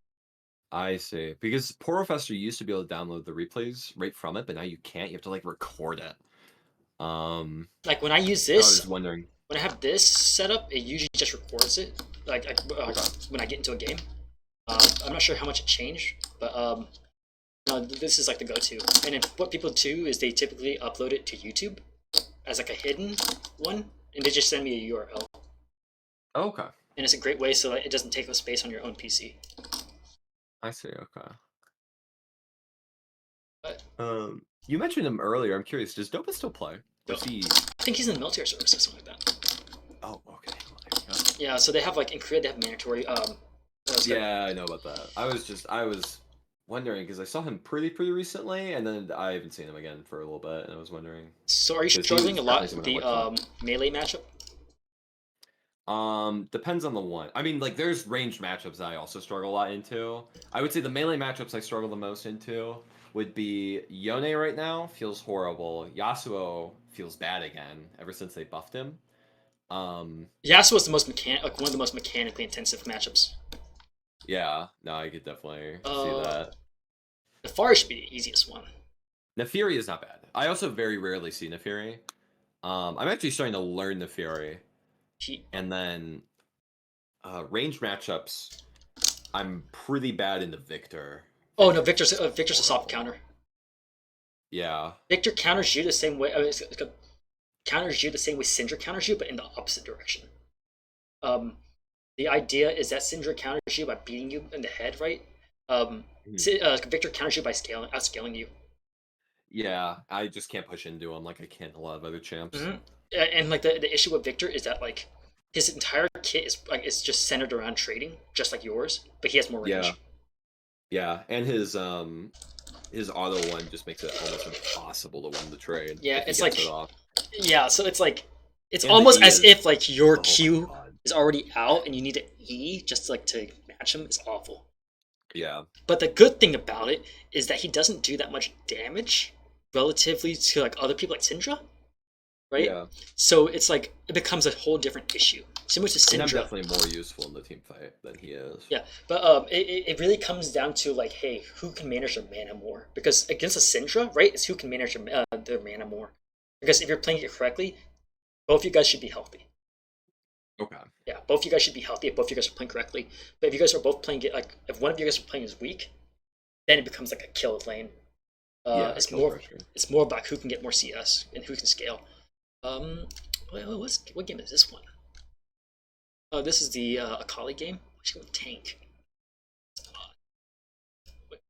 I see. Because Porofester used to be able to download the replays right from it, but now you can't. You have to like record it. Like when I use I was this, wondering. when I have this set up, it usually just records it. Okay. When I get into a game, I'm not sure how much it changed, but no, this is like the go-to. And then what people do is they typically upload it to YouTube as like a hidden one, and they just send me a URL. Okay. And it's a great way so that it doesn't take up space on your own PC. I see. Okay. But You mentioned him earlier. I'm curious. Does Dopa still play? Or is he? I think he's in the military service or something like that. Oh, okay. Well, there you go. Yeah, so they have like in Korea they have mandatory. Yeah, I know about that. I was wondering because I saw him pretty recently, and then I haven't seen him again for a little bit, and I was wondering So are you because he struggling was a definitely lot with someone I the watched a lot. melee matchup? Depends on the one. I mean, like there's ranged matchups that I also struggle a lot into. I would say the melee matchups I struggle the most into would be Yone right now feels horrible. Yasuo feels bad again ever since they buffed him. Um, Yasuo is the most like one of the most mechanically intensive matchups. yeah, no, I could definitely see Uh, that. the Far should be the easiest one. Nefiri is not bad. I also very rarely see Nefiri. I'm actually starting to learn Nefiri, He and then Range matchups, I'm pretty bad into Victor. Oh no, Victor's just Victor's a soft horrible. counter. Yeah, Victor counters you the same way. I mean, counters you the same way Syndra counters you, but in the opposite direction. Um, the idea is that Syndra counters you by beating you in the head, right? mhm. Victor counters you by outscaling you. Yeah. I just can't push into him like I can a lot of other champs. Mm-hmm. And like the issue with Victor is that like his entire kit is like it's just centered around trading, just like yours, but he has more Yeah, range. yeah, and his auto one just makes it almost impossible to win the trade Yeah, if he it's gets it like off. yeah, so it's like it's And the almost E as is, if like your oh my Q god. is already out and you need to E just like to match him is awful. Yeah, But the good thing about it is that he doesn't do that much damage relatively to like other people like Syndra, right? yeah. So it's like it becomes a whole different issue. Similar to And I'm Syndra. definitely more useful in the team fight than he is. Yeah, but it really comes down to like, hey, who can manage their mana more? Because against a Syndra, right, it's who can manage their mana more. Because if you're playing it correctly, both you guys should be healthy. Okay. Yeah, both you guys should be healthy if both you guys are playing correctly. But if you guys are both playing it like if one of you guys are playing is weak, then it becomes like a kill lane. Yeah, It's kill more pressure. it's more about who can get more CS and who can scale. Um, what game is this one? Oh, this is the Akali game. She went tank.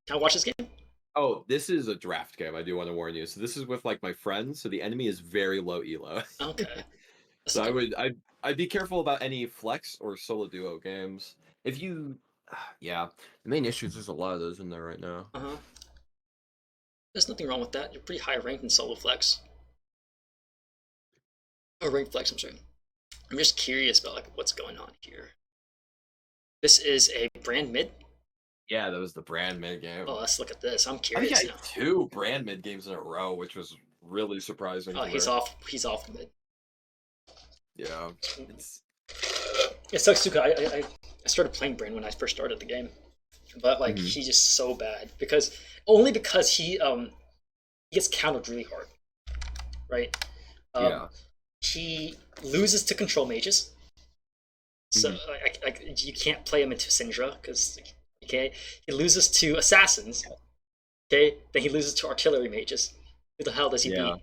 Can I watch this game? Oh, this is a draft game. I do want to warn you. So this is with like my friends. So the enemy is very low elo. Okay, let's So look at. I'd be careful about any flex or solo duo games. If you, yeah, the main issue is there's a lot of those in there right now. Uh huh. There's nothing wrong with that. You're pretty high ranked in solo flex. Oh, rank flex. I'm sorry. I'm just curious about like what's going on here. This is a brand mid. Yeah, that was the brand mid game. Oh, let's look at this. I'm I think I curious had now. two brand mid games in a row, which was really surprising Oh, to me. he's off. He's off mid. Yeah, it's It sucks too. 'Cause I started playing Brand when I first started the game, but like mhm. he's just so bad because only because he gets countered really hard, right? Um, Yeah. he loses to control mages, so Mhm. like you can't play him into Syndra because okay, he loses to assassins. Okay, then he loses to artillery mages. Who the hell does he Yeah. beat?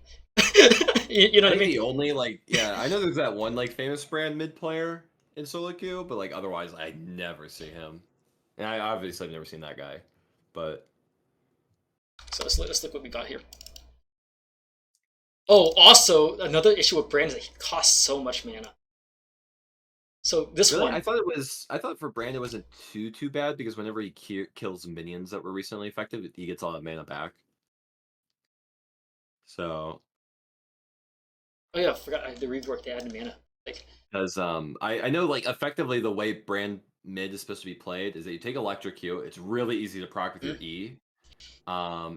You know I what I think mean? the only like yeah, I know there's that one like famous brand mid player in solo queue, but like otherwise I never see him. And I obviously have never seen that guy. But So let's look what we got here. Oh, also another issue with Brand is that he costs so much mana. So this really, one, I thought for Brand it wasn't too bad because whenever he kills minions that were recently effective, he gets all that mana back. So oh yeah, I forgot I had to rework the added mana. Like, because I know like effectively the way Brand mid is supposed to be played is that you take electrocute, it's really easy to proc with your mm, E.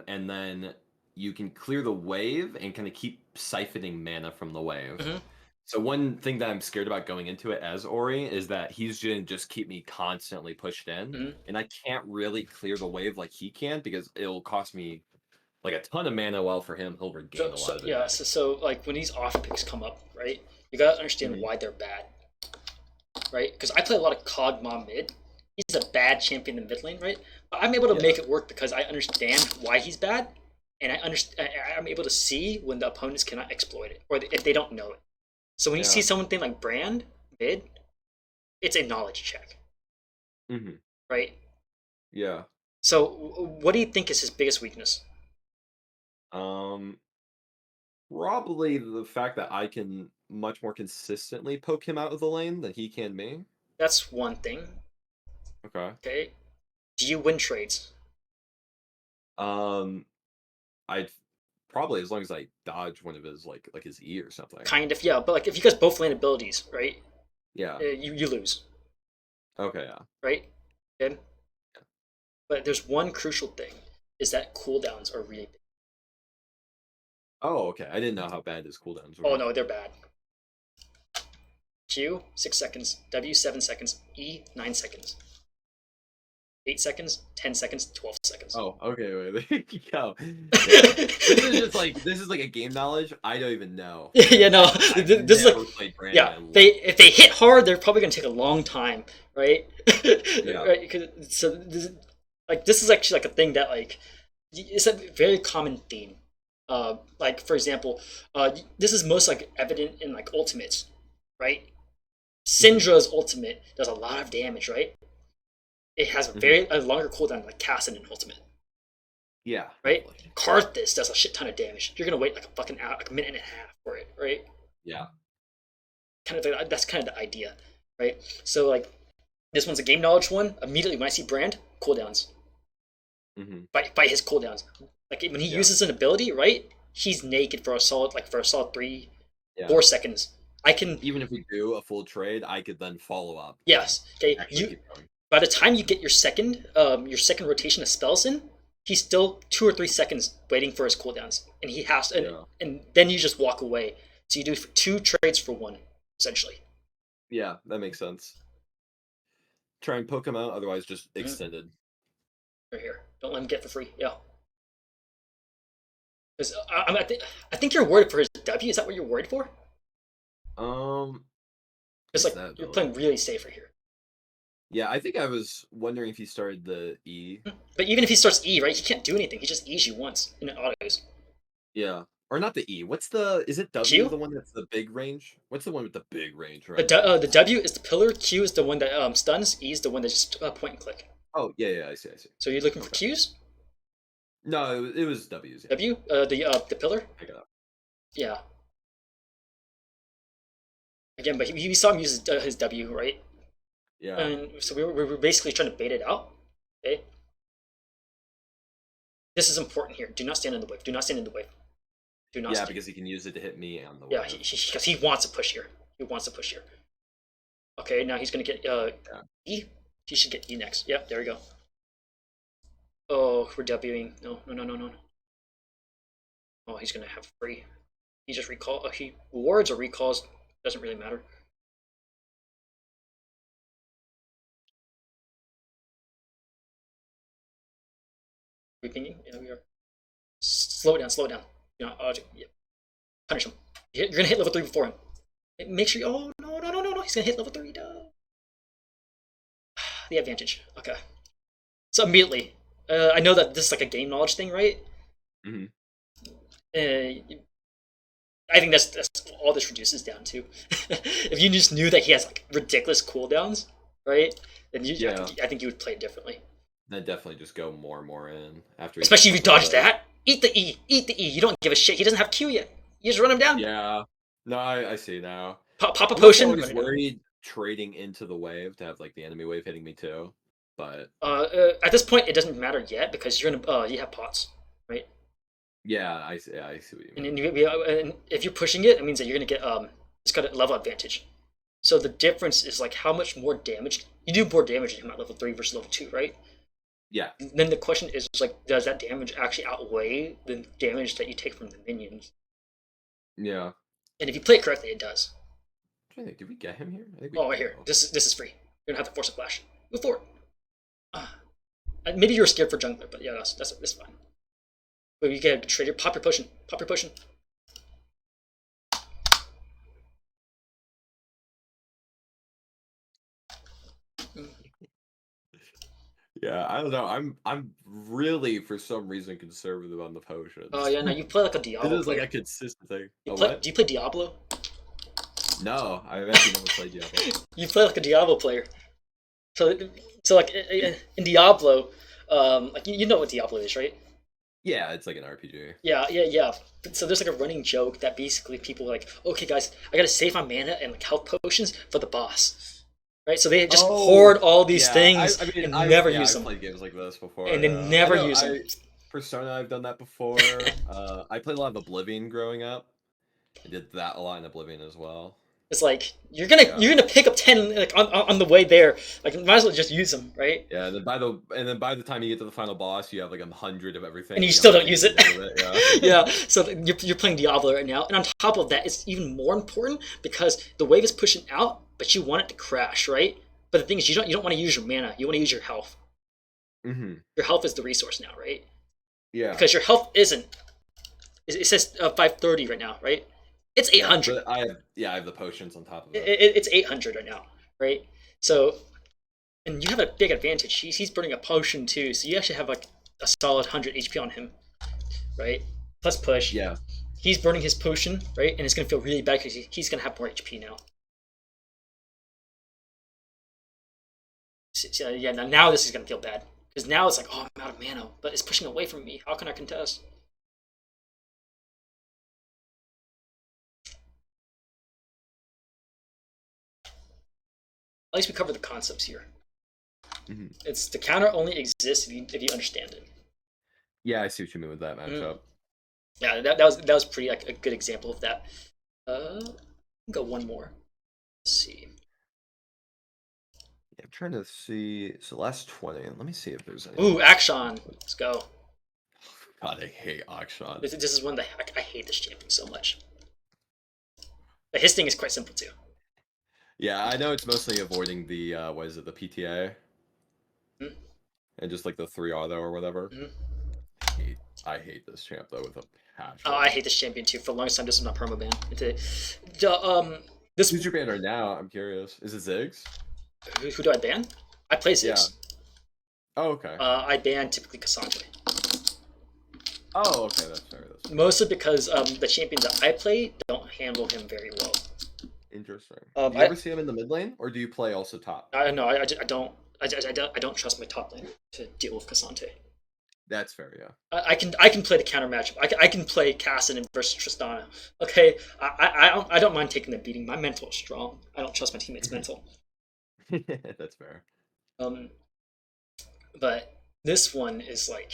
And then you can clear the wave and kind of keep siphoning mana from the wave. mm-hmm, So one thing that I'm scared about going into it as Ori is that he's gonna just keep me constantly pushed in, mm-hmm. and I can't really clear the wave like he can because it'll cost me like a ton of mana. While for him, he'll regain So, a so lot of it yeah, back. so like when these off picks come up, right? You gotta understand Mhm. why they're bad, right? Because I play a lot of Cog Mom mid. He's a bad champion in the mid lane, right? But I'm able to Yeah, make it work because I understand why he's bad, and I understand. I'm able to see when the opponents cannot exploit it, or if they don't know it. So when you see yeah, something like Brand mid, it's a knowledge check, hmm, right? yeah. So what do you think is his biggest weakness? Um, Probably the fact that I can much more consistently poke him out of the lane than he can me. That's one thing. Okay. Okay. Do you win trades? Um, I'd probably as long as I dodge one of his like his E or something. Kind of, yeah. But like, if you guys both land abilities, right? Yeah. You lose, Okay. Yeah. right? Okay. But there's one crucial thing: is that cooldowns are really big. Oh, okay. I didn't know how bad his cooldowns Oh were. no, they're bad. Q 6 seconds, W 7 seconds, E 9 seconds. 8 seconds, 10 seconds, 12 seconds. Oh, okay, wait, there you go. Yeah. This is like a game knowledge I don't even know Yeah, because no, I've this is like, never played Brand in yeah. my life. If they hit hard, they're probably gonna take a long time, right? Yeah. Right? So this is actually like a thing that like it's a very common theme. Like for example, this is most like evident in like ultimates, right? Hmm. Syndra's ultimate does a lot of damage, right? It has Hmm. a longer cooldown like Kassadin ultimate, Yeah, right? definitely. Karthus does a shit ton of damage. You're gonna wait like a fucking hour, like a minute and a half for it, right? Yeah. Kind of that's kind of the idea, right? So like this one's a game knowledge one. Immediately when I see Brand cooldowns, Hmm. by his cooldowns, like when he Yeah. uses an ability, right? He's naked for a solid three, Yeah. 4 seconds. I can Even if we do a full trade, I could then follow up and yes. Okay, actually you keep going. by the time you get your second rotation of spells in, he's still 2 or 3 seconds waiting for his cooldowns, and he has Yeah. and then you just walk away. So you do two trades for one, essentially. Yeah, that makes sense. Try and poke him out, otherwise just Mhm. extended. Right here, don't let him get for free. Yeah, because I think you're worried for his W. Is that what you're worried for? Um, Because is like that you're ability? playing really safe right here. Yeah, I think I was wondering if he started the E. But even if he starts E, right, he can't do anything. He just E's you once and it autos. Yeah. Or not the E. What's the is it W Q, the one that's the big range? What's the one with the big range right now? the W is the pillar. Q is the one that stuns. E is the one that just point and click. Oh, yeah, yeah, I see, I see. So you're looking for Okay. Qs. No, it was W's, yeah. W, the pillar. Pick it up. Yeah. Again, but he saw him use his W, right? Yeah. And so we were basically trying to bait it out. Okay. This is important here. Do not stand in the wave. Do not stand in the wave. Do not Yeah, stand. because he can use it to hit me on the Yeah, wave. because he wants to push here. He wants to push here. Okay, now he's gonna get Yeah. E. He should get E next. Yep, there we go. Oh, we're Wing. No, no, no, no, no. Oh, he's gonna have free. He just recall. He wards or recalls. Doesn't really matter. Repinging. Yeah, we are. Slow it down. Slow it down. You know, yeah. Punish him. You're gonna hit level 3 before him. Make sure. Oh no, no, no, no, no. He's gonna hit level 3. No. The advantage. Okay. So immediately, I know that this is like a game knowledge thing, right? Hmm. I think that's all this reduces down to. If you just knew that he has like ridiculous cooldowns, right? Then Yeah. I think you would play it differently. Then definitely just go more and more in after he gets Especially if up you with dodge the that. Eat the E. Eat the E. You don't give a shit. He doesn't have Q yet. You just run him down. Yeah. No, I see now. Pop a I'm also potion. Run always it down. worried trading into the wave to have like the enemy wave hitting me too. But At this point, it doesn't matter yet because you're gonna you have pots, right? yeah, I see what you And, mean. and if you're pushing it, it means that you're gonna get it's got a level advantage. So the difference is like how much more damage you do more damage in him at level 3 versus level 2, right? Yeah. Then the question is like, does that damage actually outweigh the damage that you take from the minions? Yeah. And if you play it correctly, it does. I think, did we get him here? I think we Oh, right did. here. This is free. You're gonna have to force a flash. Move forward. Uh, maybe you were scared for jungler, but yeah, that's fine. But you get a trader. Pop your potion. Pop your potion. Yeah, I don't know. I'm really for some reason conservative on the Oh potions. yeah, no, you play like a This Diablo is like player. a consistent thing. You Oh play? what? Do you play Diablo? No, I've actually never played Diablo. You play like a Diablo player. So so like in Diablo, like you know what Diablo is, right? Yeah, it's like an RPG. Yeah, yeah, yeah. So there's like a running joke that basically people are like, okay, guys, I gotta save my mana and like health potions for the boss, right? So they just Oh, hoard all these yeah. things I mean, and never use I've them, played games like this before. and they Yeah, I never know. use them. Persona, I've done that before. I played a lot of Oblivion growing up. I did that a lot in Oblivion as well. It's like Yeah, you're gonna pick up 10 like on the way there. Like might as well just use them, right? yeah. And then by the time you get to the final boss, you have like 100 of everything, And you and you still haven't don't even use it. used any of it. Yeah. Yeah, so you're playing Diablo right now, and on top of that, it's even more important because the wave is pushing out, but you want it to crash, right? But the thing is, you don't want to use your mana. You want to use your health. Mm-hmm. Your health is the resource now, right? Yeah. Because your health isn't. It says 530 right now, right? It's Yeah. 800. But I have the potions on top of it. It's 800 right now, right? So, and you have a big advantage. He's burning a potion too, so you actually have like a solid 100 HP on him, right? Plus push. Yeah. He's burning his potion, right? And it's gonna feel really bad because he's gonna have more HP now. So, yeah, now this is gonna feel bad because now it's like, oh, I'm out of mana, but it's pushing away from me. How can I contest? At least we covered the concepts here. Mm-hmm. It's the counter only exists if you understand it. Yeah, I see what you mean with that Mm. matchup. Yeah, that was pretty like a good example of that. Go one more. Let's see. Yeah, I'm trying to see. So last 20. Let me see if there's any. Ooh, Action. Let's go. God, I hate Akshan. This is one that I hate this champion so much. But his thing is quite simple too. Yeah, I know it's mostly avoiding the what is it, the PTA, Mm-hmm. and just like the 3 auto or whatever. Mm-hmm. I hate this champ though with a Oh, I passion. hate this champion too. For the longest time, this was my permaban. This Who's your banner now? I'm curious. Is it Ziggs? who do I ban? I play Yeah. Ziggs. Oh, okay. I ban typically Cassandra. Oh, okay. That's fair. That's fair. Mostly because the champions that I play don't handle him very well. Interesting. Um, Do you I ever see him in the mid lane, or do you play also top? I don't know. I don't trust my top lane to deal with Cassandra. That's fair. Yeah. I can play the counter matchup. I can play Cassidon versus Tristana. Okay, I don't mind taking the beating. My mental is strong. I don't trust my teammates' mental. That's fair. Um, but this one is like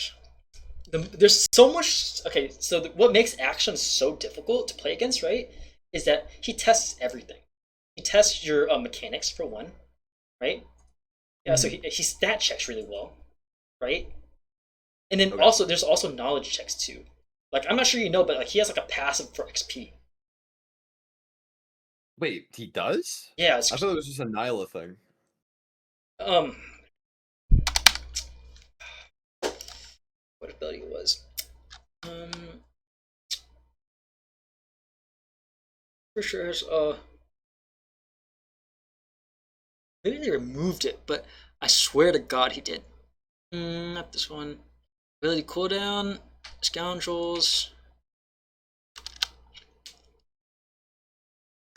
there's so much. Okay, so what makes Action so difficult to play against, right? Is that he tests everything. He tests your mechanics for one, right? Yeah, so Mhm. he stat checks really well, right? And then Okay. also there's also knowledge checks too. Like I'm not sure you know, but like he has like a passive for XP. Wait, he does? Yeah, I thought it was just a Nyla thing. um what ability it was. Um for sure maybe they removed it, but I swear to God he did. Not this one. Ability cooldown, scoundrels,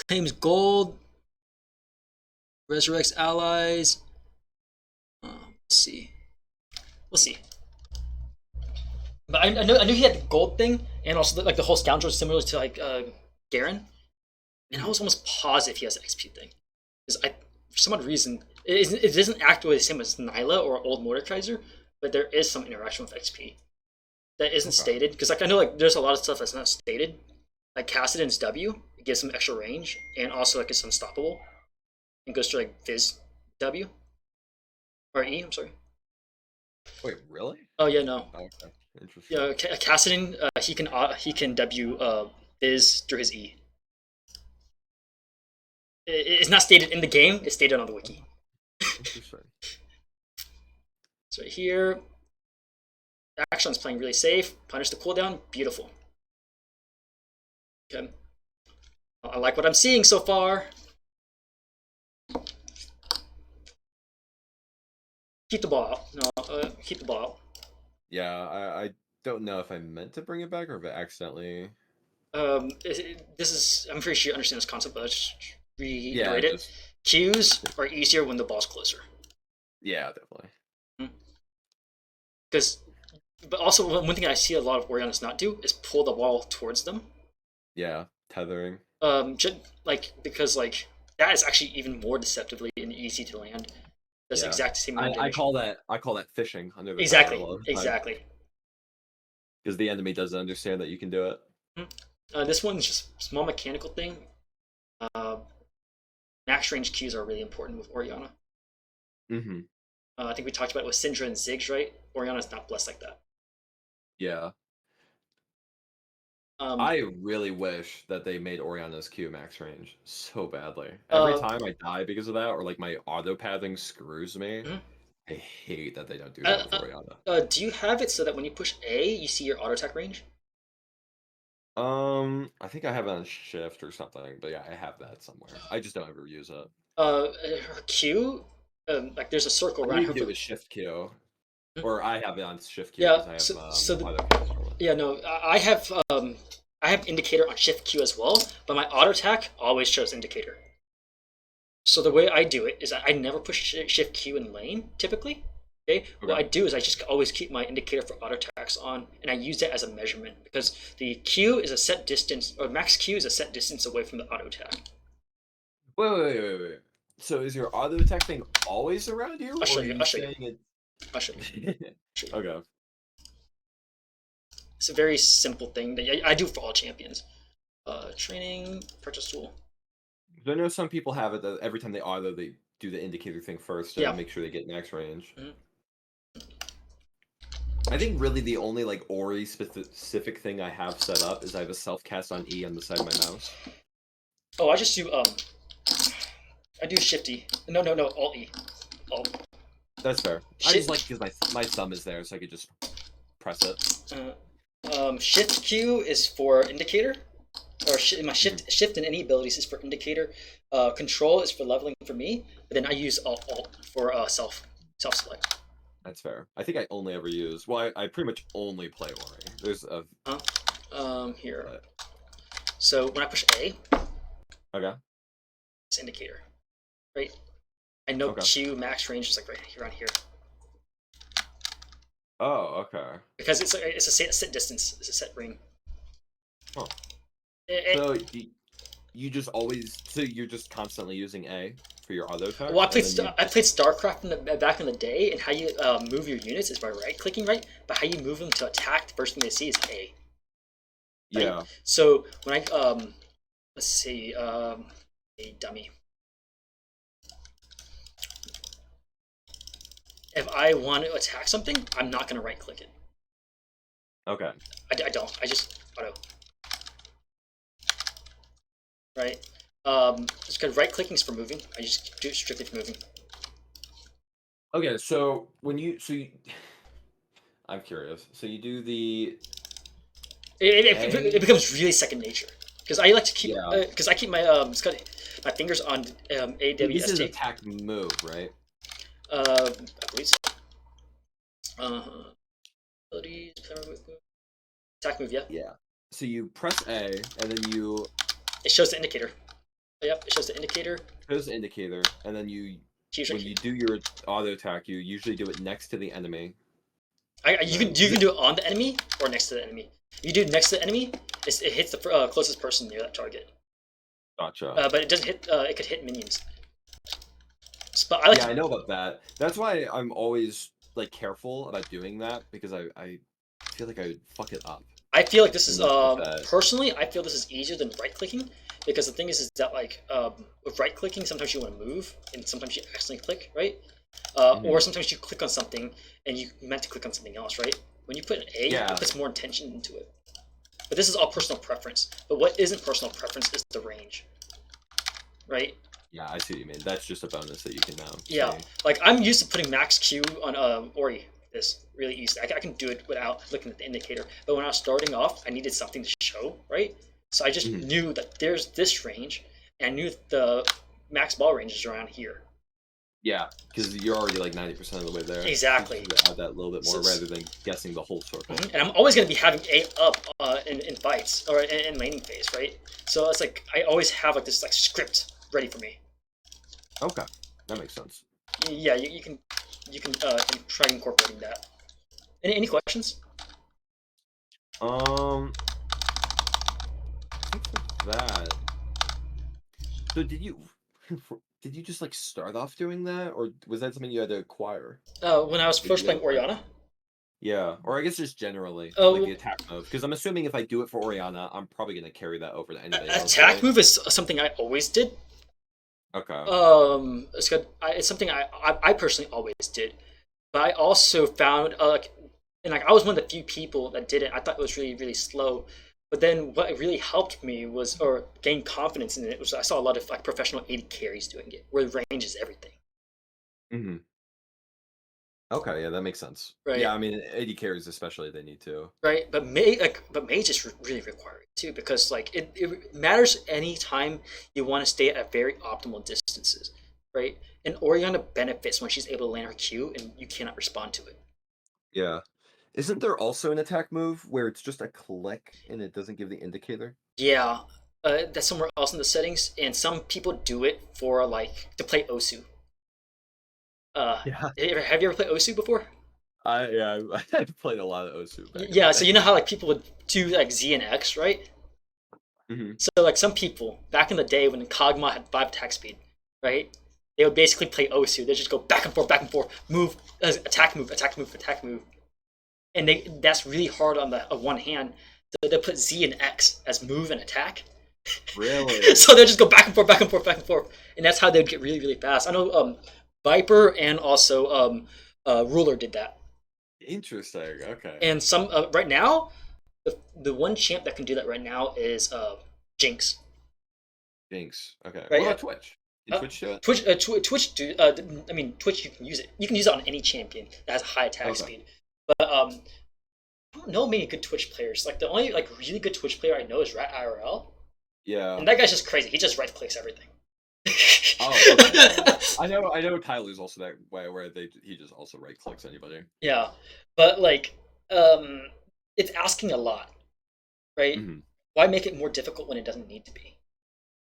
claims gold, resurrects allies. Let's see. We'll see. But I knew he had the gold thing, and also like the whole scoundrel is similar to like Garen. And I Mhm. was almost positive he has an XP thing, because I for some odd reason it doesn't act the same as Nyla or old Mordekaiser, but there is some interaction with XP that isn't Okay. stated. Because like I know like there's a lot of stuff that's not stated, like Cassidon's W, it gives him extra range, and also like it's unstoppable, and goes to like Viz W or E. I'm sorry. Wait, really? Oh yeah, no. Oh, okay. Interesting. Yeah, Cassidon he can W Viz through his E. It's not stated in the game. It's stated on the wiki. Interesting. So right here, Action's playing really safe. Punish the cooldown. Beautiful. Okay. I like what I'm seeing so far. Keep the ball out. No, keep the ball out. Yeah, I don't know if I meant to bring it back or if it accidentally. This is. I'm pretty sure you understand this concept, but let's Yeah, reiterate it. just Qs are easier when the ball's closer. yeah, definitely. Because, but also one thing I see a lot of Oriannas not do is pull the ball towards them. Yeah, tethering. Like because like that is actually even more deceptively and easy to land. Does the Yeah. exact same amount of I damage. call that fishing under the tower a Exactly. lot of the time Exactly. because the enemy doesn't understand that you can do it. This one's just a small mechanical thing. Uh, Max range Qs are really important with Orianna. Mm-hmm. I think we talked about it with Syndra and Ziggs, right? Orianna's not blessed like that. Yeah. Um, I really wish that they made Oriana's Q max range so badly. Every uh, time I die because of that, or like my auto pathing screws me. mhm. I hate that they don't do that Uh, with uh, Orianna. do you have it so that when you push A, you see your auto attack range? I think I have it on shift or something, but yeah, I have that somewhere. I just don't ever use it. Her Q, like there's a circle I know around you her can do it for. with shift Q, Hmm? or I have it on shift Q Yeah. because I have So auto cancel. yeah, no, I have indicator on shift Q as well, but my auto attack always shows indicator. So the way I do it is I never push shift Q in lane typically. Okay, what Okay. I do is I just always keep my indicator for auto attacks on, and I use that as a measurement because the Q is a set distance, or max Q is a set distance away from the auto attack. Wait. So is your auto attack thing always around you, I'll or show are you. you I'll show you. saying I'll show you. it? Show you. Okay. It's a very simple thing that I do for all champions. Training purchase tool. I know some people have it that every time they auto, they do the indicator thing first to Yeah. make sure they get max range. Mhm. I think really the only like Ori specific thing I have set up is I have a self cast on E on the side of my mouse. Oh, I just do I do shifty. No, alt E. Alt. That's fair. I just like Shift. because my thumb is there, so I could just press it. Shift Q is for indicator, or my Mhm. shift in any abilities is for indicator. Control is for leveling for me, but then I use alt for self select. That's fair. I think I only ever use. Well, I pretty much only play Ori. There's a. Huh? Here. But, So when I push A, okay. it's indicator, right? I know Okay. Q max range is like right here around here Oh, okay. because it's a set distance, it's a set ring. Huh. It, So you just always so you're just constantly using A for your auto well, attacks, and then you I played StarCraft back in the day, and how you move your units is by right clicking, right? But how you move them to attack, the first thing they see is A, right? yeah So when I let's see, a dummy. If I want to attack something, I'm not gonna right click it. okay I don't. I just auto, right? Just because right clicking is for moving. I just do it strictly for moving. okay. So when I'm curious. So you do the It A, becomes really second nature because I like to keep yeah. because I keep my it's got my fingers on This is AWST. attack move, right? I believe so. Abilities, attack move. Yeah, Yeah. So you press A, and then you it shows the indicator. Yep, it shows the indicator. choose the indicator, and then Choose right when here. you do your auto attack, you usually do it next to the enemy. And then You can do it on the enemy or next to the enemy. If you do it next to the enemy, it hits the closest person near that target. gotcha. But it doesn't hit. It could hit minions. But I like Yeah, to. I know about that. That's why I'm always like careful about doing that because I feel like I would fuck it up. I feel like this And is that personally. I feel this is easier than right clicking because the thing is that like with right clicking, sometimes you want to move and sometimes you accidentally click, right? Or mhm. sometimes you click on something and you meant to click on something else, right? When you put an A, it Yeah, puts more intention into it. But this is all personal preference. But what isn't personal preference is the range, right? yeah, I see what you mean. That's just a bonus that you can now Yeah, see. like I'm used to putting max Q on Ori. This really easy. I can do it without looking at the indicator. But when I was starting off, I needed something to show, right? So I just Mhm. knew that there's this range, and I knew the max ball range is around here. Yeah, because you're already like 90% of the way there. So you just Exactly. have to add that little bit So, more rather than guessing the whole circle. and I'm always going to be having A up in fights or in laning phase, right? So it's like I always have like this like script ready for me. Okay, that makes sense. Yeah, you can try incorporating that. Any questions? Um, I think for that. So did you did you just like start off doing that, or was that something you had to acquire? When I was Did first you playing like learn? Orianna, Yeah, or I guess just generally like the uh, attack move. Because I'm assuming if I do it for Oriana, I'm probably gonna carry that over to anybody else, attack right? move is something I always did. Okay. It's good. It's something I personally always did. But I also found like, and like I was one of the few people that did it. I thought it was really slow. But then what really helped me was, or gain confidence in it, was I saw a lot of like professional AD carries doing it, where range is everything. hmm Okay, yeah, that makes sense. Yeah, right? I mean, AD carries especially they need to. Right, but mages really require it too because like it matters any time you want to stay at very optimal distances, right? And Oriana benefits when she's able to land her Q and you cannot respond to it. Yeah. Isn't there also an attack move where it's just a click and it doesn't give the indicator? Yeah, that's somewhere else in the settings, and some people do it for like to play Osu. Yeah. Have you ever played Osu before? I played a lot of Osu back in the Yeah, so day. you know how like people would do like Z and X, right? Hmm. So like some people back in the day when Kog'Maw had 5 attack speed, right? They would basically play Osu. They just go back and forth, move, attack, move, attack, move, attack, move, and that's really hard on the one hand. So they put Z and X as move and attack. Really? So they just go back and forth, back and forth, back and forth, and that's how they'd get really, really fast. I know Viper and also Ruler did that, Interesting. Okay. and some right now the one champ that can do that right now is Jinx. Jinx. Okay. What Right? about Twitch? Did Uh, Twitch do it? Twitch. I mean, Twitch. You can use it. You can use it on any champion that has a high attack Okay. speed. But I don't know many good Twitch players. Like the only like really good Twitch player I know is Rat IRL, Yeah. and that guy's just crazy. He just right clicks everything. Oh, okay. I know Tyler's also that way where he just also right clicks anybody. Yeah, but like, um, it's asking a lot, right? Hmm. Why make it more difficult when it doesn't need to be?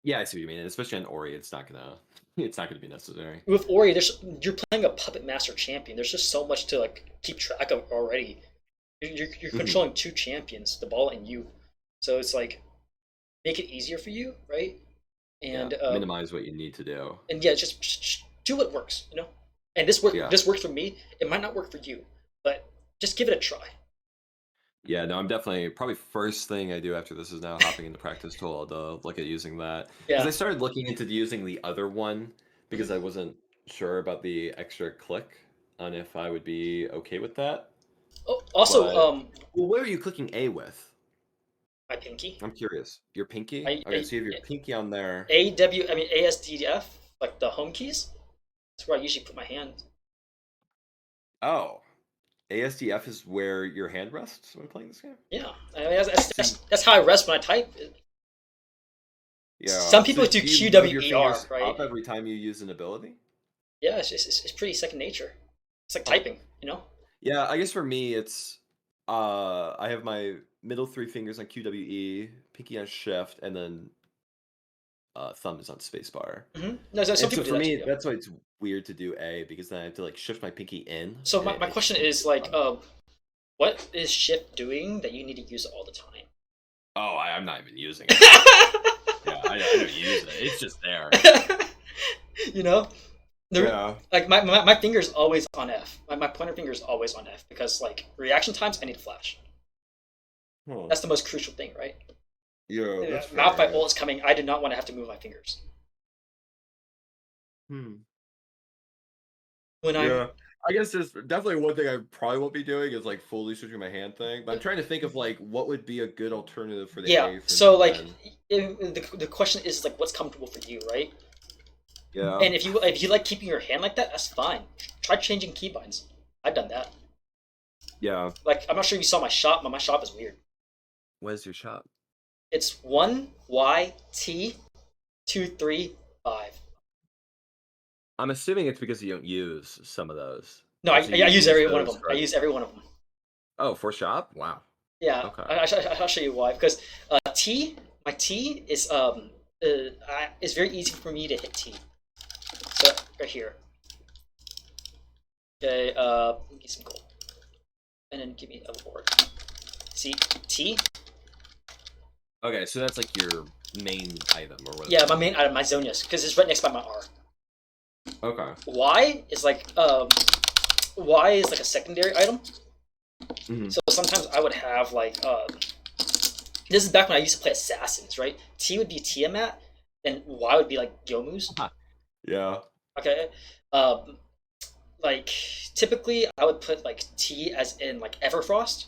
Yeah, I see what you mean. And especially on Ori, it's not gonna be necessary. With Ori, you're playing a puppet master champion. There's just so much to like keep track of already. You're Hmm. controlling 2 champions, the ball and you, so it's like make it easier for you, right? Yeah. And Minimize what you need to do. yeah, just do what works, you know. And Yeah. this works for me. It might not work for you, but just give it a try. Yeah, no, I'm definitely probably first thing I do after this is now hopping into practice tool to look at using that because Yeah. I started looking into using the other one because I wasn't sure about the extra click on if I would be okay with that. Oh, also, But well, what are you clicking A with? my pinky. I'm curious. Your pinky? I, Okay, I so you have your pinky on there. AW. I mean ASDF, like the home keys. That's where I usually put my hand. Oh, ASDF is where your hand rests when playing this game. Yeah, So you, that's how I rest when I type. yeah. Some So people do do you move your QWER, fingers right? up every time you use an ability? Yeah, it's pretty second nature. It's like Huh. typing, you know? Yeah, I guess for me it's I have my middle three fingers on QWE, pinky on shift, and then thumb is on spacebar. No, some And so people do for that too. me, Yeah. that's why it's weird to do A because then I have to like shift my pinky in, So and my it question changes is the like, thumb. what is Shift doing that you need to use it all the time? Oh, I'm not even using it. Yeah, I don't use it. It's just there. You know, the Yeah. like my finger is always on F. My pointer finger is always on F because like reaction times, I need flash. Huh. That's the most crucial thing, right? Yeah, that's fair, I Malphite ult is guess. coming. I do not want to have to move my fingers Hmm. when I'm. Yeah. I guess there's definitely one thing I probably won't be doing is like fully switching my hand thing. But I'm trying to think of like what would be a good alternative for the Yeah. A for me So like, then. the question is like, what's comfortable for you, right? Yeah. And if you like keeping your hand like that, that's fine. Try changing keybinds. I've done that. Yeah. Like I'm not sure if you saw my shop, but my shop is weird. Where's your shot? It's 1YT235. I'm assuming it's because you don't use some of those. No, Or so I you use use every one of those them. I for use every one of them. oh, for shop? Wow. Yeah, Okay. I'll show you why. Because T, my T is very easy for me to hit T. So right here. Okay, get some gold, and then give me a board. See T? Okay, so that's like your main item or Yeah, whatever. my main item, my Zonius, because it's right next by my R. Okay. Y is like Y is like a secondary item. Hmm. So sometimes I would have like this is back when I used to play assassins, right? T would be Tiamat, and Y would be like Yomu's. Yeah. Okay. Um, like typically I would put like T as in like Everfrost,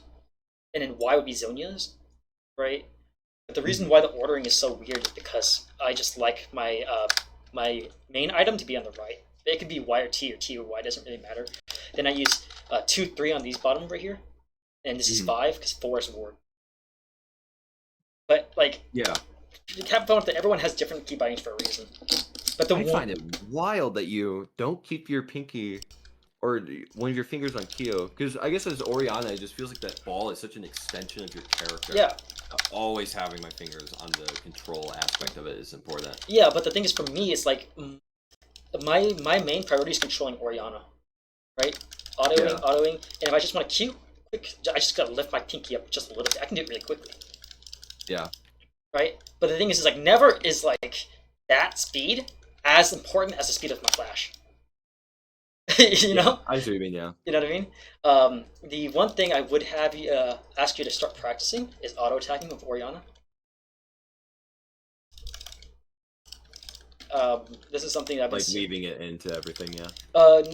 and then Y would be Zonia's, right? But the reason Hmm. why the ordering is so weird is because I just like my my main item to be on the right. It could be Y or T or Y, doesn't really matter. Then I use 2, 3 on these bottom right here, and this is Mhm. 5 because 4 is ward. But like, Yeah. have fun with it. Everyone has different key bindings for a reason. But the I one, find it wild that you don't keep your pinky or one of your fingers on Kyo, because I guess as Orianna, it just feels like that ball is such an extension of your character. yeah, Always having my fingers on the control aspect of it is important. yeah. But the thing is, for me, it's like my main priority is controlling Orianna, right? Yeah. Autoing, and if I just want to Q, quick, I just gotta lift my pinky up just a little bit. I can do it really quickly, Yeah. right? But the thing is like never is like that speed as important as the speed of my flash. you Yeah. know, I see what you mean. Yeah. you know what I mean. The one thing I would have you ask you to start practicing is auto attacking with Orianna. This is something I've been Like weaving it into everything. Yeah.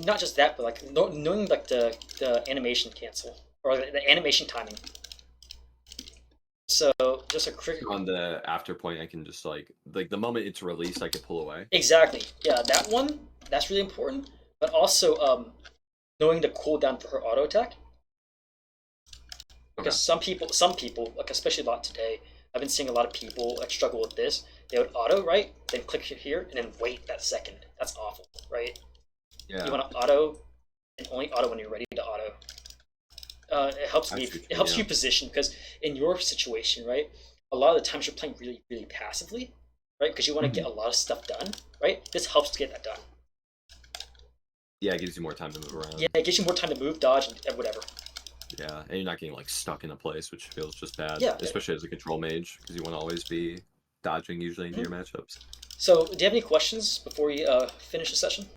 not just that, but like knowing like the animation cancel or the animation timing. So just a quick So on the after point, I can just like the moment it's released, I can pull away. exactly, yeah, that one that's really important. But also knowing the cooldown for her auto attack Okay. because some people like especially a lot today. I've been seeing a lot of people like struggle with this. They would auto right, then click here, and then wait that second. That's awful, right? You Yeah. want to auto and only auto when you're ready to auto. It helps I me. see what It you mean. helps Yeah. you position because in your situation, right? A lot of the times you're playing really, really passively, right? Because you want to get Mhm. a lot of stuff done, right? This helps to get that done. Yeah, it gives you more time to move Yeah, around. it gives you more time to move, dodge, and whatever. Yeah, and you're not getting like stuck in a place, which feels just bad, Yeah. especially as a control mage, because you want to always be dodging usually into Mhm. your matchups. So, do you have any questions before we finish the session?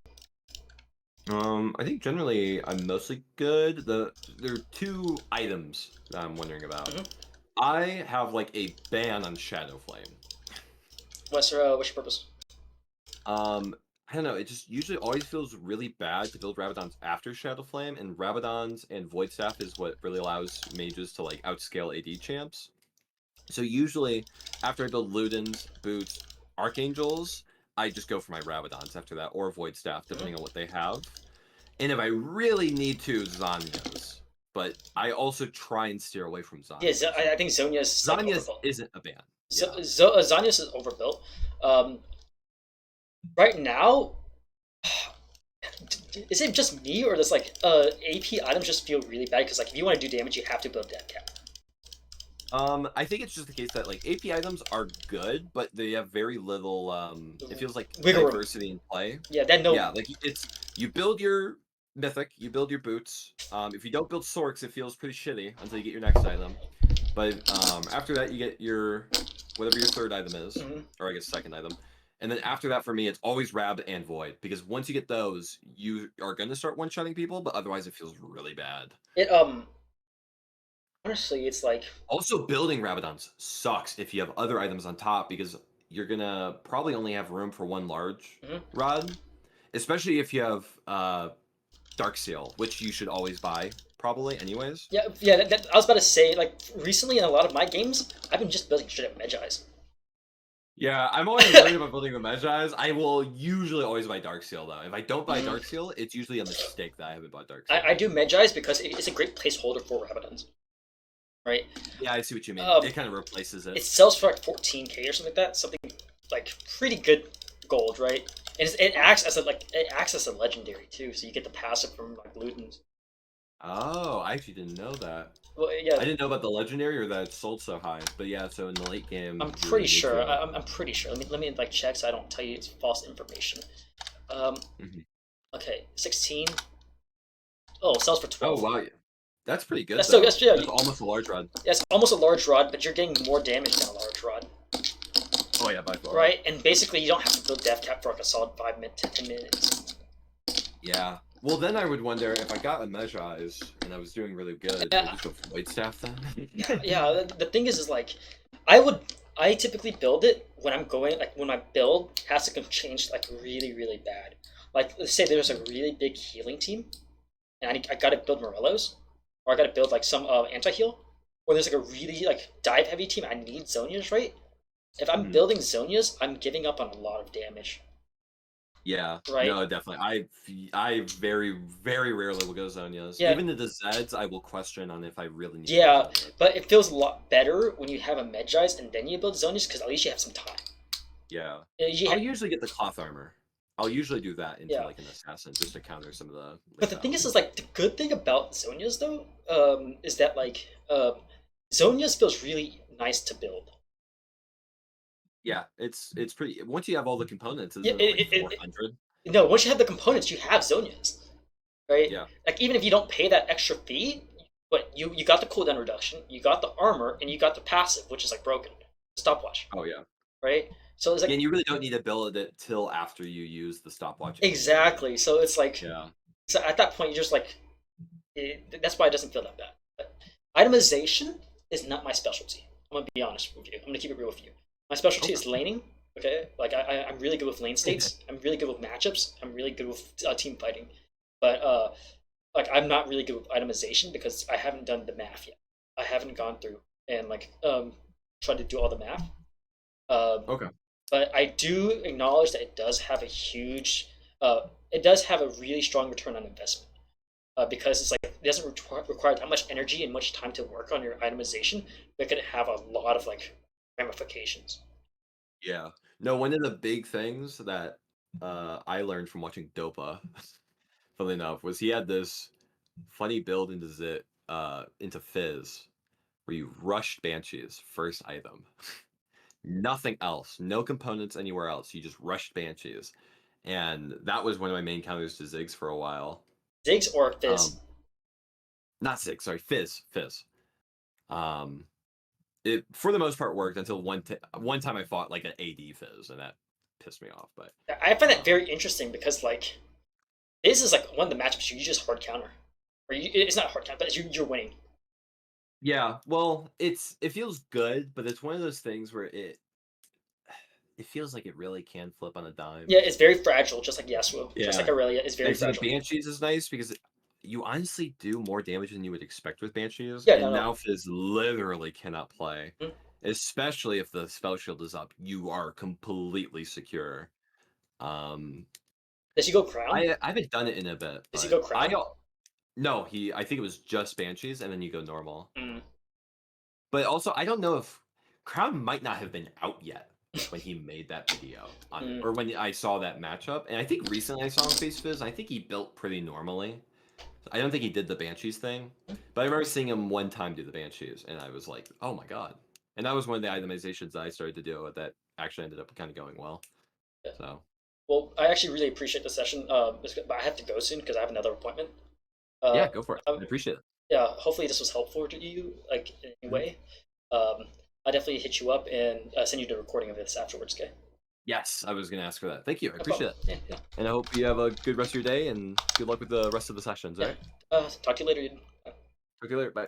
I think generally I'm mostly good. There are two items that I'm wondering about. Mm-hmm. I have like a ban on Shadow Flame. What's your purpose? I don't know. It just usually always feels really bad to build Rabadons after Shadow Flame, and Rabadons and Void Staff is what really allows mages to like outscale AD champs. So usually, after I build Ludens, Boots, Archangels, I just go for my Rabadons after that, or Void Staff, depending Mm-hmm. on what they have. And if I really need to, Zanyas. But I also try and steer away from Yeah, Zanyas as I well. think Zonia is like Zanyas overbuilt. isn't a ban. So, Yeah. Zonius is overbuilt. Um, right now, is it just me or does like AP items just feel really bad? Because like if you want to do damage, you have to build death cap. I think it's just the case that like AP items are good, but they have very little it feels like Wiggle room. diversity in play. Yeah, then no. Yeah, like it's you build your mythic, you build your boots. If you don't build Sorks, it feels pretty shitty until you get your next item. But after that you get your whatever your third item is, Mhm. or I guess second item. And then after that for me it's always Rab and Void because once you get those, you are going to start one-shotting people, but otherwise it feels really bad. It honestly, it's like Also, building Rabadons sucks if you have other items on top because you're gonna probably only have room for one large mhm. rod, especially if you have Dark Seal, which you should always buy probably anyways. yeah. I was about to say like recently in a lot of my games, I've been just building straight up Medjais. Yeah, I'm always worried about building the Medjais. I will usually always buy Dark Seal though. If I don't buy Mhm. Dark Seal, it's usually a mistake that I haven't bought Dark Seal. I do Medjais because it's a great placeholder for Rabadons, right? Yeah, I see what you mean. Um, It kind of replaces it. it sells for like 14K or something like that. Something like pretty good gold, right? And it acts as a it acts as a legendary too, so you get the passive from like Ludens. Oh, I actually didn't know that. Well, I yeah, didn't know about the legendary or that it sold so high. But yeah, so in the late game, I'm you're pretty gonna need sure. to. I'm pretty sure. Let me like check so I don't tell you it's false information. Um, Mhm. okay, 16. Oh, it sells for Oh 12. wow, yeah. That's pretty good That's still though. that's yeah. That's almost a large rod. That's almost a large rod, but you're getting more damage than a large rod, Oh yeah, by far. right? And basically, you don't have to build death cap for like a solid 5 minutes, 10 minutes. Yeah. Well, then I would wonder if I got a measure eyes and I was doing really good. Do I Yeah, just go Void Staff then? yeah. The thing is like, I would. I typically build it when I'm going like when my build has to change like really really bad. Like let's say there's a really big healing team, and I got to build Morellos, or I got to build like some anti heal, or there's like a really like dive heavy team. I need Zonias, right? If I'm Mhm. building Zonias, I'm giving up on a lot of damage. Yeah, right? no, definitely. I very, very rarely will go Zonias. Yeah, Even the Zeds, I will question on if I really need to go yeah, Zonias. but it feels a lot better when you have a Medjais and then you build Zonias because at least you have some time. Yeah. You I'll ha- usually get the cloth armor. I'll usually do that into yeah, like an assassin just to counter some of the but late the thing battle. is like the good thing about Zonias though, is that like Zonias feels really nice to build. Yeah, it's pretty. Once you have all the components, Yeah, isn't it like 400? no, once you have the components, you have Zonias, right? Yeah. Like even if you don't pay that extra fee, but you got the cooldown reduction, you got the armor, and you got the passive, which is like broken stopwatch, Oh yeah. right? So it's Yeah, like and you really don't need to build it till after you use the stopwatch anyway. exactly. So it's like Yeah. so at that point you're just like that's why it doesn't feel that bad. But itemization is not my specialty. I'm gonna be honest with you. I'm gonna keep it real with you. My specialty Okay. is laning. Okay, like I'm really good with lane states. I'm really good with matchups. I'm really good with team fighting. But like I'm not really good with itemization because I haven't done the math yet. I haven't gone through and like tried to do all the math. Um, Okay. but I do acknowledge that it does have a huge, it does have a really strong return on investment because it's like it doesn't require that much energy and much time to work on your itemization, but it could have a lot of like ramifications. Yeah. No, one of the big things that I learned from watching Dopa, funnily enough, was he had this funny build into into Fizz where you rushed Banshees first item. Nothing else. No components anywhere else. You just rushed Banshees. And that was one of my main counters to Ziggs for a while. Ziggs or Fizz. Um Not Ziggs, sorry, Fizz. Um it for the most part worked until one time I fought like an AD Fizz and that pissed me off, but I find that um very interesting because like this is like one of the matchups you just hard counter, or it's not hard counter, but you're winning. yeah, well, it feels good, but it's one of those things where it feels like it really can flip on a dime. Yeah, it's very fragile, just like Yasuo, just like Yeah. Aurelia is very And so the fragile. Banshees is nice because you honestly do more damage than you would expect with Banshees, Yeah, no, and no. now Fizz literally cannot play. Hmm? Especially if the spell shield is up, you are completely secure. Um, Does he go crown? I haven't done it in a bit, Does he but go crown? no, I think it was just Banshees, and then you go normal. Mm. But also, I don't know if Crown might not have been out yet when he made that video on it, Mm. or when I saw that matchup. And I think recently I saw him face Fizz. I think he built pretty normally. I don't think he did the Banshees thing, but I remember seeing him one time do the Banshees, and I was like, oh my god. And that was one of the itemizations that I started to do that actually ended up kind of going well. Yeah. So Well, I actually really appreciate the session. But I have to go soon because I have another appointment. yeah, Uh, go for it. um, I appreciate it. yeah, hopefully this was helpful to you, like in any Mhm. way. I definitely hit you up and send you the recording of this afterwards. Okay. Yes, I was going to ask for that. Thank you. I No appreciate problem. it. Yeah, yeah, And I hope you have a good rest of your day and good luck with the rest of the sessions, all yeah. right? Talk to you later. Talk to you later. Bye.